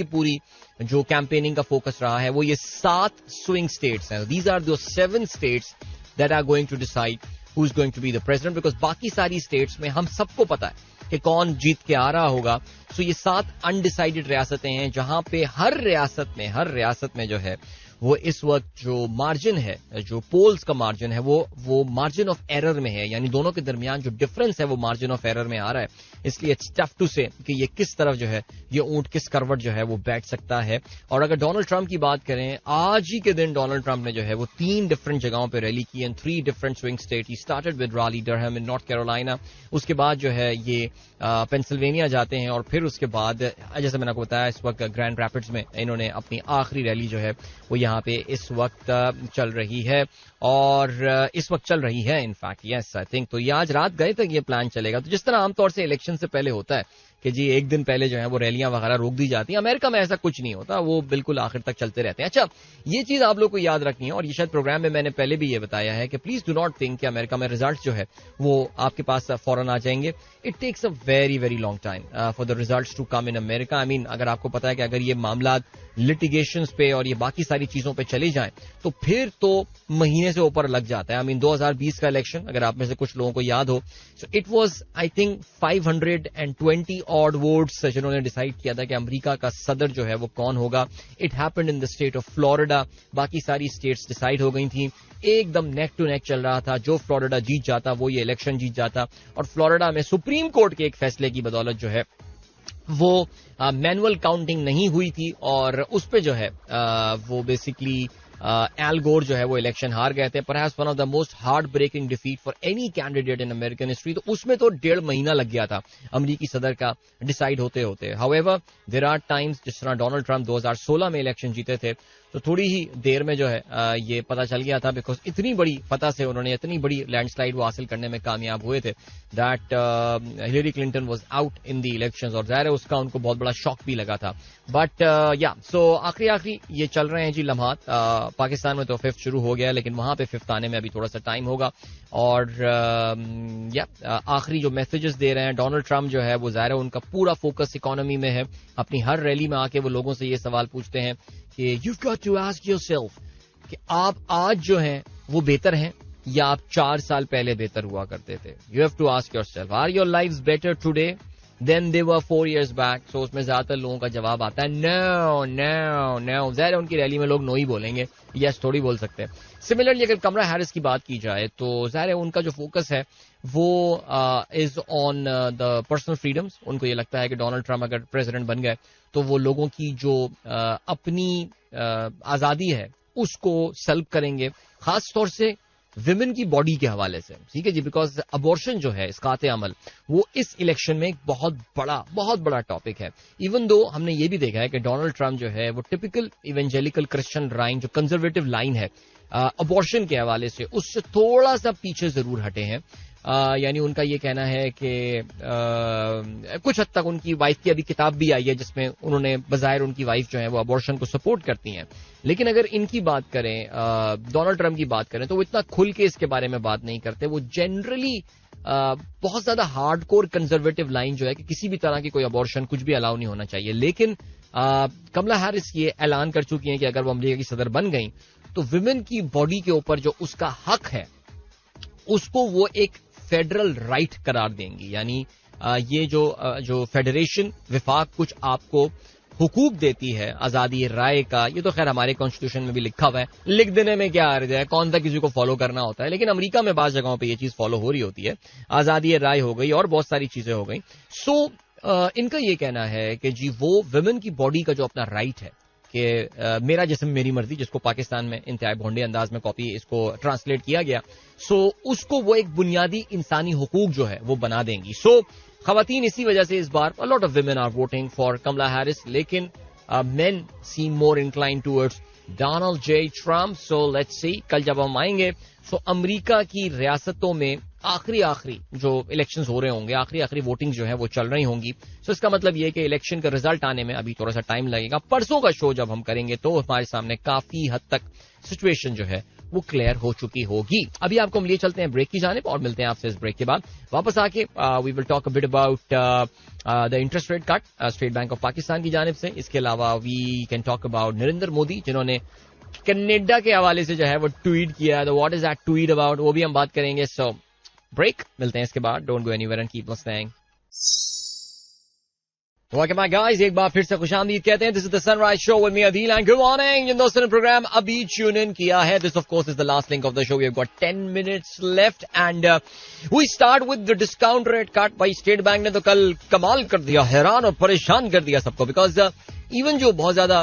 पूरी जो कैंपेनिंग का फोकस रहा है वो ये 7 स्विंग स्टेट्स हैं। दीज आर दो 7 states that are going to decide who is going to be the president, because बाकी सारी स्टेट्स में हम सबको पता है कि कौन जीत के आ रहा होगा। सो ये 7 अनडिसाइडेड रियासतें हैं जहां पे हर रियासत में जो है वो इस वक्त जो मार्जिन है, जो पोल्स का मार्जिन है वो मार्जिन ऑफ एरर में है, यानी दोनों के दरमियान जो डिफरेंस है वो मार्जिन ऑफ एरर में आ रहा है। इसलिए इट्स टफ टू से कि ये किस तरफ जो है ये ऊंट किस करवट जो है वो बैठ सकता है। और अगर डोनाल्ड ट्रंप की बात करें, आज ही के दिन डोनाल्ड ट्रंप ने जो है वो 3 डिफरेंट जगहों पर रैली की इन 3 different swing state. He started with rally Durham in north Carolina, उसके बाद जो है ये पेंसिल्वेनिया जाते हैं और फिर उसके बाद जैसे मैंने आपको बताया इस वक्त ग्रैंड रैपिड्स में इन्होंने अपनी आखिरी रैली जो है वो यहाँ पे इस वक्त चल रही है और इस वक्त चल रही है इनफैक्ट, यस आई थिंक। तो ये आज रात गए तक ये प्लान चलेगा। तो जिस तरह आमतौर से इलेक्शन से पहले होता है कि जी एक दिन पहले जो है वो रैलियां वगैरह रोक दी जाती हैं, अमेरिका में ऐसा कुछ नहीं होता, वो बिल्कुल आखिर तक चलते रहते हैं। अच्छा, ये चीज आप लोग को याद रखनी है और ये शायद प्रोग्राम में मैंने पहले भी ये बताया है कि प्लीज डू नॉट थिंक कि अमेरिका में रिजल्ट जो है वो आपके पास फौरन आ जाएंगे। It takes a very very long time for the results to come in America. I mean अगर आपको पता है कि अगर ये मामला लिटिगेशंस पे और ये बाकी सारी चीजों पे चले जाएं तो फिर तो महीने से ऊपर लग जाता है। आई मीन 2020 का इलेक्शन अगर आप में से कुछ लोगों को याद हो, so it was I think 520 odd votes जिन्होंने डिसाइड किया था कि अमेरिका का सदर जो है वो कौन होगा। It happened in the state of Florida, बाकी सारी स्टेट्स डिसाइड हो गई थी, एकदम नेक टू नेक चल रहा था। जो फ्लोरिडा जीत जाता वो ये इलेक्शन जीत जाता और फ्लोरिडा में सुप्रीम कोर्ट के एक फैसले की बदौलत जो है वो मैनुअल काउंटिंग नहीं हुई थी और उस पे जो है वो बेसिकली एल गोर जो है वो इलेक्शन हार गए थे। Perhaps one of the most heart breaking defeat for any candidate in American history. तो उसमें तो 1.5 महीना लग गया था अमेरिकी सदर का डिसाइड होते होते। हाउएवर देयर आर टाइम्स, जिस तरह डोनाल्ड ट्रंप 2016 में इलेक्शन जीते थे तो थोड़ी ही देर में जो है ये पता चल गया था, बिकॉज इतनी बड़ी फतह से उन्होंने इतनी बड़ी लैंडस्लाइड वो हासिल करने में कामयाब हुए थे that Hillary Clinton was out in the elections और जाहिर है उसका उनको बहुत बड़ा शॉक भी लगा था। बट या सो आखिरी ये चल रहे हैं जी लम्हात। पाकिस्तान में तो 5th शुरू हो गया लेकिन वहां पे 5th आने में अभी थोड़ा सा टाइम होगा। और आखिरी जो मैसेजेस दे रहे हैं डोनाल्ड ट्रंप जो है वो जाहिर है उनका पूरा फोकस इकोनॉमी में है। अपनी हर रैली में आके वो लोगों से ये सवाल पूछते हैं कि you've got to ask yourself कि आप आज जो हैं वो बेहतर हैं या आप 4 साल पहले बेहतर हुआ करते थे। You have to ask yourself, are your lives better today then they were 4 years back. So उसमें ज्यादातर लोगों का जवाब आता है नो नो नो. ज़ाहिर है उनकी रैली में लोग नो ही बोलेंगे, यस थोड़ी बोल सकते हैं. सिमिलरली अगर कमला हैरिस की बात की जाए तो ज़ाहिर है उनका जो फोकस है वो is on the personal freedoms. उनको ये लगता है कि डोनाल्ड ट्रम्प अगर प्रेसिडेंट बन गए तो वो लोगों की जो अपनी आज़ादी है उसको सल्ब करेंगे, खास तौर से विमेन की बॉडी के हवाले से. ठीक है जी, बिकॉज अबॉर्शन जो है, इसकाते अमल, वो इस इलेक्शन में एक बहुत बड़ा टॉपिक है. इवन दो हमने ये भी देखा है कि डोनाल्ड ट्रम्प जो है वो टिपिकल इवेंजेलिकल क्रिश्चियन लाइन, जो कंजर्वेटिव लाइन है अबॉर्शन के हवाले से, उससे थोड़ा सा पीछे जरूर हटे हैं. यानी उनका ये कहना है कि कुछ हद तक उनकी वाइफ की अभी किताब भी आई है जिसमें उन्होंने बज़ाहिर उनकी वाइफ जो है वो अबॉर्शन को सपोर्ट करती हैं. लेकिन अगर इनकी बात करें, डोनाल्ड ट्रम्प की बात करें, तो वो इतना खुल के इसके बारे में बात नहीं करते. वो जनरली बहुत ज्यादा हार्डकोर कंजर्वेटिव लाइन जो है कि किसी भी तरह की कोई अबॉर्शन कुछ भी अलाउ नहीं होना चाहिए. लेकिन कमला हैरिस ये ऐलान कर चुकी हैं कि अगर वो अमेरिका की सदर बन गई तो विमेन की बॉडी के ऊपर जो उसका हक है उसको वो एक फेडरल राइट करार देंगी. यानी ये जो फेडरेशन विफाक कुछ आपको हुकूक देती है आजादी राय का, ये तो खैर हमारे कॉन्स्टिट्यूशन में भी लिखा हुआ है, लिख देने में क्या अर्ज है, कौन सा किसी को फॉलो करना होता है. लेकिन अमेरिका में बाज़ जगहों पे ये चीज फॉलो हो रही होती है. आजादी राय हो गई और बहुत सारी चीजें हो गई. सो इनका ये कहना है कि जी वो विमेन की बॉडी का जो अपना राइट है कि मेरा जिस्म मेरी मर्जी, जिसको पाकिस्तान में इंतहाई भोंडे अंदाज में कॉपी इसको ट्रांसलेट किया गया, सो उसको वो एक बुनियादी इंसानी हुकूक जो है वो बना देंगी. सो खवातीन इसी वजह से इस बार a lot of women are voting for Kamala Harris, लेकिन men seem more incline towards Donald J Trump. So let's see कल जब हम आएंगे सो अमेरिका की रियासतों में आखिरी जो इलेक्शंस हो रहे होंगे, आखिरी वोटिंग जो है वो चल रही होंगी. सो इसका मतलब ये है कि इलेक्शन का रिजल्ट आने में अभी थोड़ा सा टाइम लगेगा. परसों का शो जब हम करेंगे तो हमारे सामने काफी हद तक सिचुएशन जो है वो क्लियर हो चुकी होगी. अभी आपको हम लिए चलते हैं ब्रेक की जानिब और मिलते हैं आपसे इस ब्रेक के बाद. वापस आके we will talk a bit about the interest rate cut State Bank of Pakistan की जानिब से. इसके अलावा we can talk about Narendra Modi जिन्होंने कनाडा के हवाले से जो है वो ट्वीट किया. What is that tweet about, वो भी हम बात करेंगे. सो ब्रेक, मिलते हैं इसके बाद. Don't go anywhere and keep listening. Welcome back guys, एक बार फिर से खुशामदीद कहते हैं. This is the sunrise show with me Adeel and good morning. जिन दोस्तों ने प्रोग्राम अभी ट्यून इन किया है, this of course is the last link of the show. We have got 10 minutes left and we start with the discount rate cut. भाई state bank ने तो कल कमाल कर दिया, हैरान और परेशान कर दिया सबको. बिकॉज इवन जो बहुत ज्यादा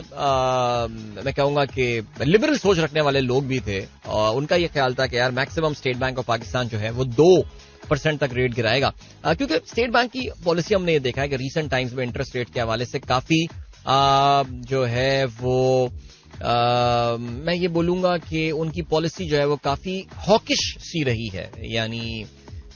मैं कहूंगा कि लिबरल सोच रखने वाले लोग भी थे, उनका ये ख्याल था कि यार maximum state Bank of Pakistan जो है वो 2% तक रेट गिराएगा. क्योंकि स्टेट बैंक की पॉलिसी हमने ये देखा है कि रीसेंट टाइम्स में इंटरेस्ट रेट के हवाले से काफी जो है वो मैं ये बोलूंगा कि उनकी पॉलिसी जो है वो काफी हॉकिश सी रही है. यानी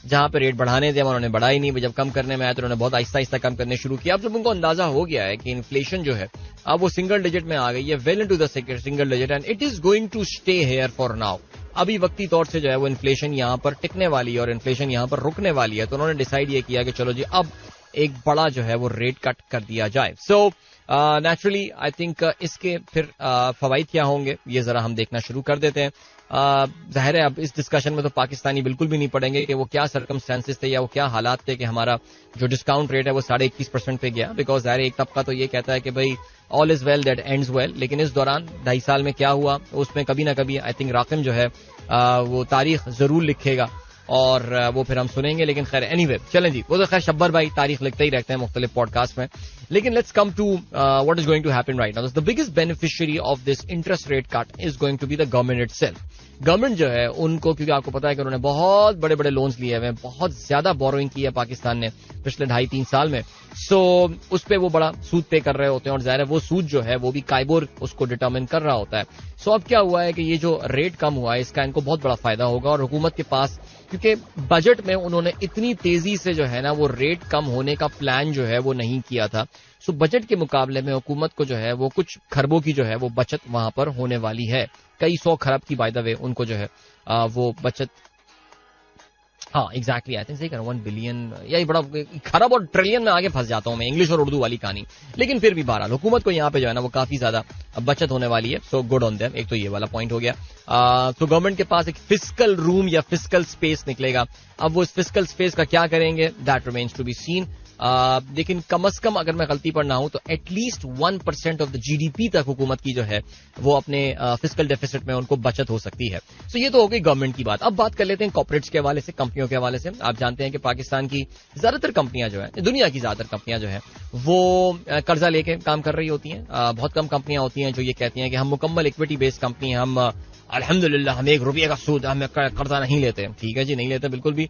जहां पे रेट बढ़ाने थे उन्होंने बढ़ाई नहीं, जब कम करने में आया तो उन्होंने बहुत आहिस्ता आहिस्ता कम करने शुरू किया. अब जब उनको अंदाजा हो गया है कि इन्फ्लेशन जो है अब वो सिंगल डिजिट में आ गई है, well into the single digit, and it is going to stay here for now. अभी वक्ती तौर से जो है वो इन्फ्लेशन यहां पर टिकने वाली है और इन्फ्लेशन यहां पर रुकने वाली है. तो उन्होंने डिसाइड ये किया कि चलो जी अब एक बड़ा जो है वो रेट कट कर दिया जाए. सो नेचुरली आई थिंक इसके फिर फवाइद क्या होंगे ये जरा हम देखना शुरू कर देते हैं. जाहिर है अब इस डिस्कशन में तो पाकिस्तानी बिल्कुल भी नहीं पड़ेंगे कि वो क्या सर्कमस्टेंसेस थे या वो क्या हालात थे कि हमारा जो डिस्काउंट रेट है वो 21.5% पे गया. बिकॉज जाहिर एक तबका तो ये कहता है कि भाई all is well that ends well, लेकिन इस दौरान 2.5 साल में क्या हुआ उसमें कभी ना कभी आई थिंक राकिम जो है वो तारीख जरूर लिखेगा और वो फिर हम सुनेंगे. लेकिन खैर एनीवे चलें जी, वो तो खैर शब्बर भाई तारीख लिखते ही रहते हैं मुख्तलिफ पॉडकास्ट में. लेकिन let's come to what is going to happen right now. The biggest beneficiary of this interest rate cut is going to be the government itself. Government जो है उनको, क्योंकि आपको पता है कि उन्होंने बहुत बड़े बड़े लोन्स लिए हुए हैं, बहुत ज्यादा बोरोइंग की है पाकिस्तान ने पिछले 2.5-3 साल में. सो उस पर वो बड़ा सूद पे कर रहे होते हैं और जाहिर है वो सूद जो है वो भी काइबोर उसको डिटर्मिन कर रहा होता है. सो अब क्या हुआ है कि ये जो रेट कम हुआ है इसका इनको बहुत बड़ा फायदा होगा. और हुकूमत के पास, क्योंकि बजट में उन्होंने इतनी तेजी से जो है ना वो रेट कम होने का प्लान जो है वो नहीं किया था. सो बजट के मुकाबले में हुकूमत को जो है वो कुछ खरबों की जो है वो बचत वहां पर होने वाली है. कई 100 खरब की बाय द वे उनको जो है वो बचत, हाँ एग्जैक्टली आई थिंक सही कह 1 बिलियन, यही बड़ा खरब और ट्रिलियन में आगे फंस जाता हूं मैं, इंग्लिश और उर्दू वाली कहानी. लेकिन फिर भी बहरहाल हुकूमत को यहाँ पे जो है ना वो काफी ज्यादा बचत होने वाली है. So good on them. एक तो ये वाला पॉइंट हो गया. तो गवर्नमेंट के पास एक फिस्कल रूम या फिस्कल स्पेस निकलेगा. अब वो इस फिस्कल स्पेस का क्या करेंगे that remains to be seen. लेकिन कम से कम अगर मैं गलती पर ना हूं तो एटलीस्ट 1% ऑफ द जीडीपी तक हुकूमत की जो है वो अपने फिस्कल डेफिसिट में उनको बचत हो सकती है. सो ये तो हो गई गवर्नमेंट की बात. अब बात कर लेते हैं कॉर्पोरेट्स के हवाले से, कंपनियों के हवाले से. आप जानते हैं कि पाकिस्तान की ज्यादातर कंपनियां जो है, दुनिया की ज्यादातर कंपनियां जो है वो कर्जा लेके काम कर रही होती हैं. बहुत कम कंपनियां होती हैं जो ये कहती हैं कि हम मुकम्मल इक्विटी बेस्ड कंपनी हैं, हम अल्हम्दुलिल्लाह हम 1 रुपये का सूद, हम कर्जा नहीं लेते. ठीक है जी, नहीं लेते बिल्कुल भी.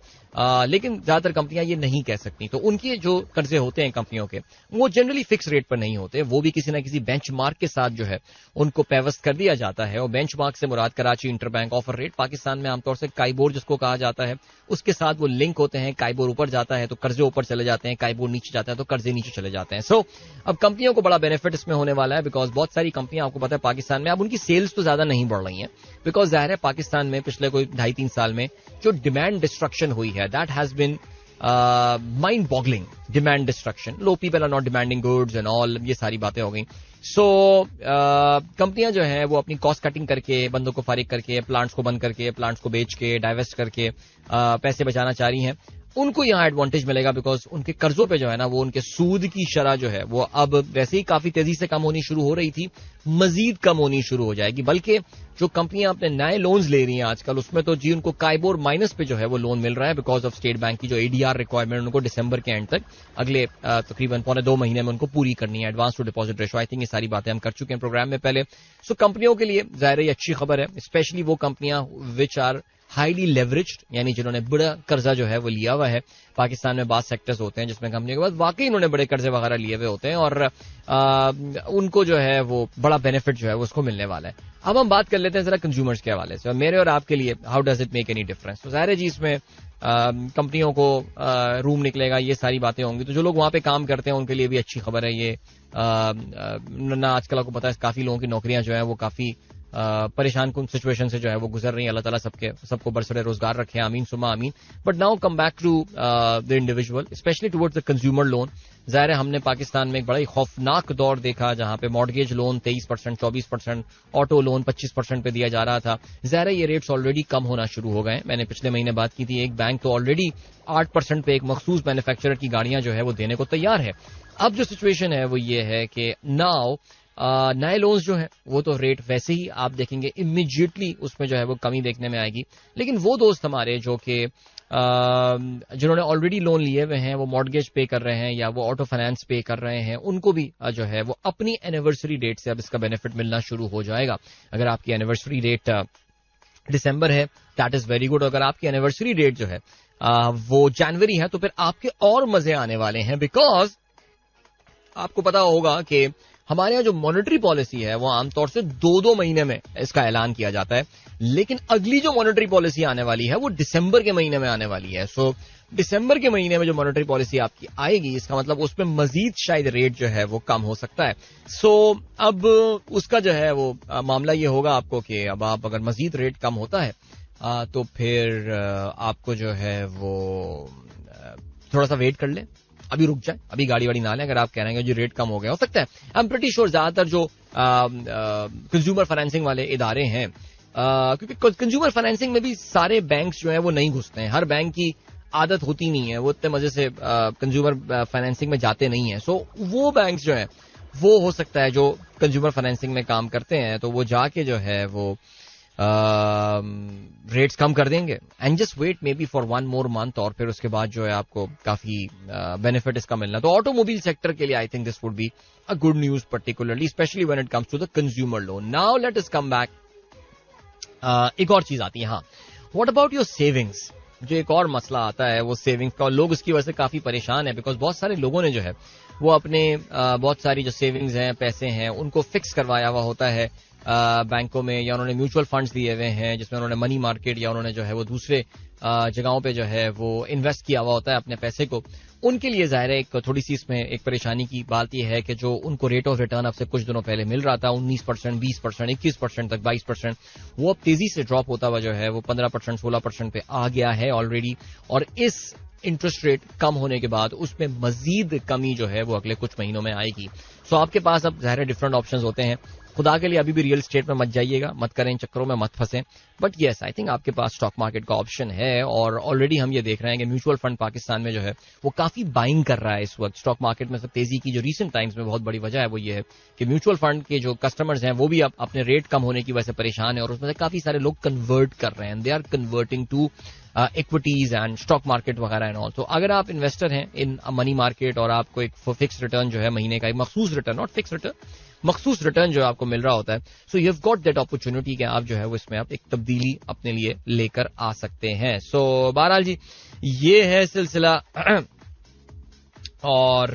लेकिन ज्यादातर कंपनियां ये नहीं कह सकती. तो उनके जो कर्जे होते हैं कंपनियों के, वो जनरली फिक्स रेट पर नहीं होते. वो भी किसी ना किसी बेंचमार्क के साथ जो है उनको पेवस्त कर दिया जाता है. और बेंचमार्क से मुराद Karachi interbank offer rate, Pakistan में आमतौर से काइबोर जिसको कहा जाता है, उसके साथ वो लिंक होते हैं. काइबोर ऊपर जाता है तो कर्जे ऊपर चले जाते हैं, काइबोर नीचे जाता है तो कर्जे नीचे चले जाते हैं. सो अब कंपनियों को बड़ा बेनिफिट इसमें होने वाला है, बिकॉज बहुत सारी कंपनियां, आपको पता है पाकिस्तान में अब उनकी सेल्स तो ज्यादा नहीं बढ़ रही हैं, बिकॉज जाहिर है पाकिस्तान में पिछले कोई 2.5-3 साल में जो डिमांड डिस्ट्रक्शन हुई है, that has been mind boggling. Demand destruction, low people are not demanding goods and all, ये सारी बातें हो गई. सो कंपनियां जो है वो अपनी कॉस्ट कटिंग करके, बंदों को फारिग करके, प्लांट्स को बंद करके, प्लांट्स को बेच के, डाइवेस्ट करके पैसे बचाना चाह रही हैं. उनको यहां एडवांटेज मिलेगा बिकॉज उनके कर्जों पे जो है ना, वो उनके सूद की शरह जो है वो अब वैसे ही काफी तेजी से कम होनी शुरू हो रही थी, मजीद कम होनी शुरू हो जाएगी. बल्कि जो कंपनियां अपने नए लोन्स ले रही हैं आजकल, उसमें तो जी उनको काइबोर माइनस पे जो है वो लोन मिल रहा है, बिकॉज ऑफ स्टेट बैंक की जो एडीआर रिक्वायरमेंट उनको दिसंबर के एंड तक, अगले तकरीबन 1.25 महीने में उनको पूरी करनी है. Advance to deposit ratio, I think ये सारी बातें हम कर चुके हैं प्रोग्राम में पहले. सो कंपनियों के लिए जाहिर है अच्छी खबर है, स्पेशली वो कंपनियां विच आर हाईली लेवरेज्ड, यानी जिन्होंने बड़ा कर्जा जो है वो लिया हुआ है. पाकिस्तान में बात सेक्टर्स होते हैं जिसमें कंपनियों के बाद वाकई उन्होंने बड़े कर्जे वगैरह लिए हुए होते हैं और उनको जो है वो बड़ा बेनिफिट जो है वो उसको मिलने वाला है. अब हम बात कर लेते हैं जरा कंज्यूमर्स के हवाले से. मेरे और आपके लिए how does it make any difference? तो जाहिर है जी इसमें कंपनियों को रूम निकलेगा, ये सारी बातें होंगी. तो जो लोग वहां पे काम करते हैं उनके लिए भी अच्छी खबर है ये. ना आजकल आपको पता है काफी लोगों की नौकरियां जो है वो काफी परेशान कुन सिचुएशन से जो है वो गुजर रही है. अल्लाह ताला सबको बरसरे रोजगार रखे, आमीन सुमा आमीन. But now come back to the individual, specially towards the consumer loan. जाहिर है हमने पाकिस्तान में एक बड़ा ही खौफनाक दौर देखा जहां पे मॉर्गेज लोन 23%, 24%, ऑटो लोन 25% पे दिया जा रहा था. जाहिर है ये रेट्स ऑलरेडी कम होना शुरू हो गए. मैंने पिछले महीने बात की थी, एक बैंक तो ऑलरेडी 8% पे एक मखसूस मैन्युफैक्चरर की गाड़ियां जो है वो देने को तैयार है. अब जो सिचुएशन है वो ये है कि नाउ नए लोन्स जो हैं वो तो रेट वैसे ही आप देखेंगे इमीडिएटली उसमें जो है वो कमी देखने में आएगी. लेकिन वो दोस्त हमारे जो कि जिन्होंने ऑलरेडी लोन लिए हुए हैं, वो मॉर्गेज पे कर रहे हैं या वो ऑटो फाइनेंस पे कर रहे हैं, उनको भी जो है वो अपनी एनिवर्सरी डेट से अब इसका बेनिफिट मिलना शुरू हो जाएगा. अगर आपकी एनिवर्सरी डेट दिसंबर है, दैट इज वेरी गुड. अगर आपकी एनिवर्सरी डेट जो है वो जनवरी है तो फिर आपके और मजे आने वाले हैं, बिकॉज आपको पता होगा कि हमारे यहाँ जो मॉनेटरी पॉलिसी है वो आमतौर से 2-2 महीने में इसका ऐलान किया जाता है, लेकिन अगली जो मॉनेटरी पॉलिसी आने वाली है वो दिसंबर के महीने में आने वाली है. सो दिसंबर के महीने में जो मॉनेटरी पॉलिसी आपकी आएगी, इसका मतलब उसमें मजीद शायद रेट जो है वो कम हो सकता है. सो अब उसका जो है वो मामला ये होगा आपको कि अब आप अगर मजीद रेट कम होता है तो फिर आपको जो है वो थोड़ा सा वेट कर ले, अभी रुक जाए, अभी गाड़ी वाड़ी ना लें. अगर आप कह रहे हैं कि जो रेट कम हो गया, हो सकता है, आई एम प्रीटी श्योर ज्यादातर जो कंज्यूमर फाइनेंसिंग वाले इदारे हैं, क्योंकि कंज्यूमर फाइनेंसिंग में भी सारे बैंक्स जो है वो नहीं घुसते हैं. हर बैंक की आदत होती नहीं है, वो इतने मजे से कंज्यूमर फाइनेंसिंग में जाते नहीं है. सो वो बैंक्स जो है वो हो सकता है जो कंज्यूमर फाइनेंसिंग में काम करते हैं तो वो जाके जो है वो रेट्स कम कर देंगे. And just wait maybe for 1 more month, और फिर उसके बाद जो है आपको काफी बेनिफिट इसका मिलना. तो ऑटोमोबाइल सेक्टर के लिए I think this would be a good news, particularly specially when it comes to the consumer loan. Now let us come back. एक और चीज आती है, हाँ, व्हाट अबाउट योर सेविंग्स? जो एक और मसला आता है वो सेविंग्स का, और लोग इसकी वजह से काफी परेशान है, बिकॉज बहुत सारे लोगों ने जो है वो अपने बहुत सारी जो सेविंग्स हैं, पैसे हैं, उनको फिक्स करवाया हुआ होता है बैंकों में, या उन्होंने म्यूचुअल फंड्स लिए हुए हैं जिसमें उन्होंने मनी मार्केट या उन्होंने जो है वो दूसरे जगहों पे जो है वो इन्वेस्ट किया हुआ होता है अपने पैसे को. उनके लिए जाहिर है एक थोड़ी सी इसमें एक परेशानी की बात यह है कि जो उनको रेट ऑफ रिटर्न अब से कुछ दिनों पहले मिल रहा था 19%, 20%, 21% तक, 22%, वो अब तेजी से ड्रॉप होता हुआ जो है वो 15%, 16% पे आ गया है ऑलरेडी. और इस इंटरेस्ट रेट कम होने के बाद उसमें मजीद कमी जो है वो अगले कुछ महीनों में आएगी. सो आपके पास अब जाहिर डिफरेंट ऑप्शंस होते हैं. खुदा के लिए अभी भी रियल एस्टेट में मत जाइएगा, मत करें, चक्करों में मत फंसें. बट येस, आई थिंक आपके पास स्टॉक मार्केट का ऑप्शन है. और ऑलरेडी हम ये देख रहे हैं कि म्यूचुअल फंड पाकिस्तान में जो है वो काफी बाइंग कर रहा है इस वक्त. स्टॉक मार्केट में सब तेजी की जो रीसेंट टाइम्स में बहुत बड़ी वजह है वो ये है कि म्यूचुअल फंड के जो कस्टमर्स हैं वो भी अब अपने रेट कम होने की वजह से परेशान है, और उसमें से काफी सारे लोग कन्वर्ट कर रहे हैं. They are converting to equities and stock market वगैरह एंड ऑल. तो अगर आप इन्वेस्टर हैं इन मनी मार्केट और आपको एक फिक्स रिटर्न जो है महीने का, एक मखसूस रिटर्न, नॉट फिक्स रिटर्न, मखसूस रिटर्न जो आपको मिल रहा होता है, so you have got that opportunity कि आप जो है वो इसमें आप एक तब्दीली अपने लिए लेकर आ सकते हैं. सो बहरहाल जी ये है सिलसिला और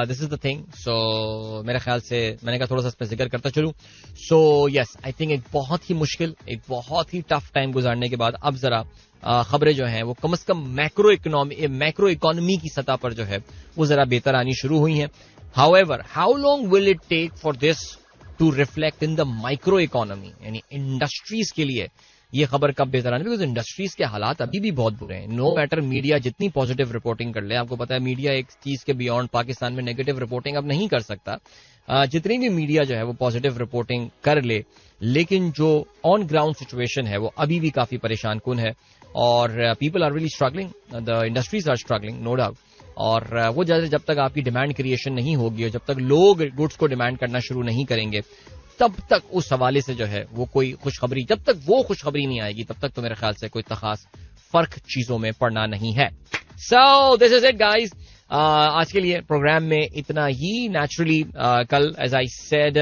दिस इज द थिंग. सो मेरे ख्याल से मैंने कहा थोड़ा सा इसमें जिक्र करता चलूं. सो यस, आई थिंक एक बहुत ही मुश्किल, एक बहुत ही टफ टाइम गुजारने के बाद अब जरा खबरें जो हैं वो कम से कम मैक्रो इकोनॉमी की सतह पर जो है वो जरा बेहतर आनी शुरू हुई हैं. However, how long will it take for this to reflect in the micro economy? यानी इंडस्ट्रीज के लिए ये खबर कब बेहतर आनी, बिकॉज इंडस्ट्रीज के हालात अभी भी बहुत बुरे हैं. नो मैटर मीडिया जितनी पॉजिटिव रिपोर्टिंग कर ले, आपको पता है मीडिया एक चीज के बियॉन्ड पाकिस्तान में नेगेटिव रिपोर्टिंग अब नहीं कर सकता. जितनी भी मीडिया जो है वो पॉजिटिव रिपोर्टिंग कर ले, लेकिन जो ऑन ग्राउंड सिचुएशन है वो अभी भी काफी परेशान कुन है. और people are really struggling, the industries are struggling, no doubt. और वो जब तक आपकी डिमांड क्रिएशन नहीं होगी और जब तक लोग गुड्स को डिमांड करना शुरू नहीं करेंगे, तब तक उस हवाले से जो है वो कोई खुशखबरी, जब तक वो खुशखबरी नहीं आएगी तब तक तो मेरे ख्याल से कोई खास फर्क चीजों में पड़ना नहीं है. So this is it guys. आज के लिए प्रोग्राम में इतना ही. नेचुरली कल एज आई सेड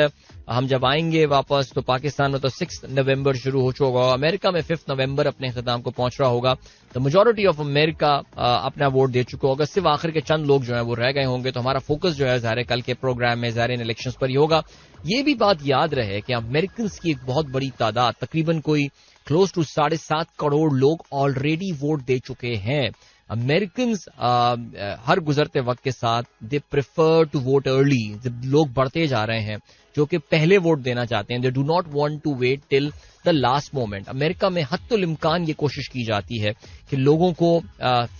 हम जब आएंगे वापस तो पाकिस्तान में तो 6 नवंबर शुरू हो चुका होगा, अमेरिका में 5 नवंबर अपने खिताम को पहुंच रहा होगा. तो मेजॉरिटी ऑफ अमेरिका अपना वोट दे चुका होगा, सिर्फ आखिर के चंद लोग जो है वो रह गए होंगे. तो हमारा फोकस जो है ज़ाहिर कल के प्रोग्राम में ज़ाहिर इलेक्शंस पर ही होगा. ये भी बात याद रहे कि अमेरिकन की एक बहुत बड़ी तादाद, तकरीबन कोई क्लोज टू 7.5 करोड़ लोग ऑलरेडी वोट दे चुके हैं. अमेरिकन्स हर गुजरते वक्त के साथ they prefer to vote early. लोग बढ़ते जा रहे हैं जो कि पहले वोट देना चाहते हैं. They do not want to wait till the last moment. America में हत्तुल इम्कान ये कोशिश की जाती है कि लोगों को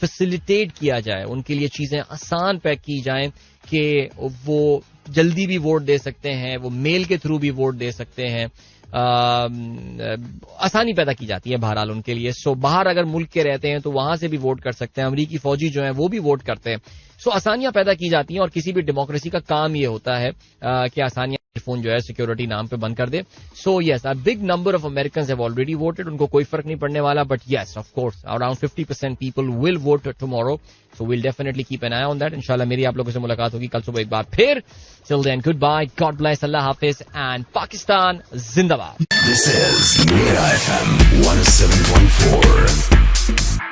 फैसिलिटेट किया जाए, उनके लिए चीजें आसान पैक की जाएं कि वो जल्दी भी वोट दे सकते हैं, वो मेल के थ्रू भी वोट दे सकते हैं. आसानी पैदा की जाती है बहरहाल उनके लिए. सो बाहर अगर मुल्क के रहते हैं तो वहां से भी वोट कर सकते हैं. अमरीकी फौजी जो हैं वो भी वोट करते हैं. सो आसानियां पैदा की जाती हैं और किसी भी डेमोक्रेसी का काम ये होता है कि आसानियां फोन जो है सिक्योरिटी नाम पे बंद कर दे. So yes, a big number of Americans have already voted. उनको कोई फर्क नहीं पड़ने वाला. But yes, of course around 50% people will vote tomorrow. So will definitely keep an eye on that. इंशाल्लाह मेरी आप लोगों से मुलाकात होगी कल सुबह एक बार फिर. Till then good bye, God bless, अल्लाह हाफिज एंड पाकिस्तान जिंदाबाद. This is Mira FM 107.4.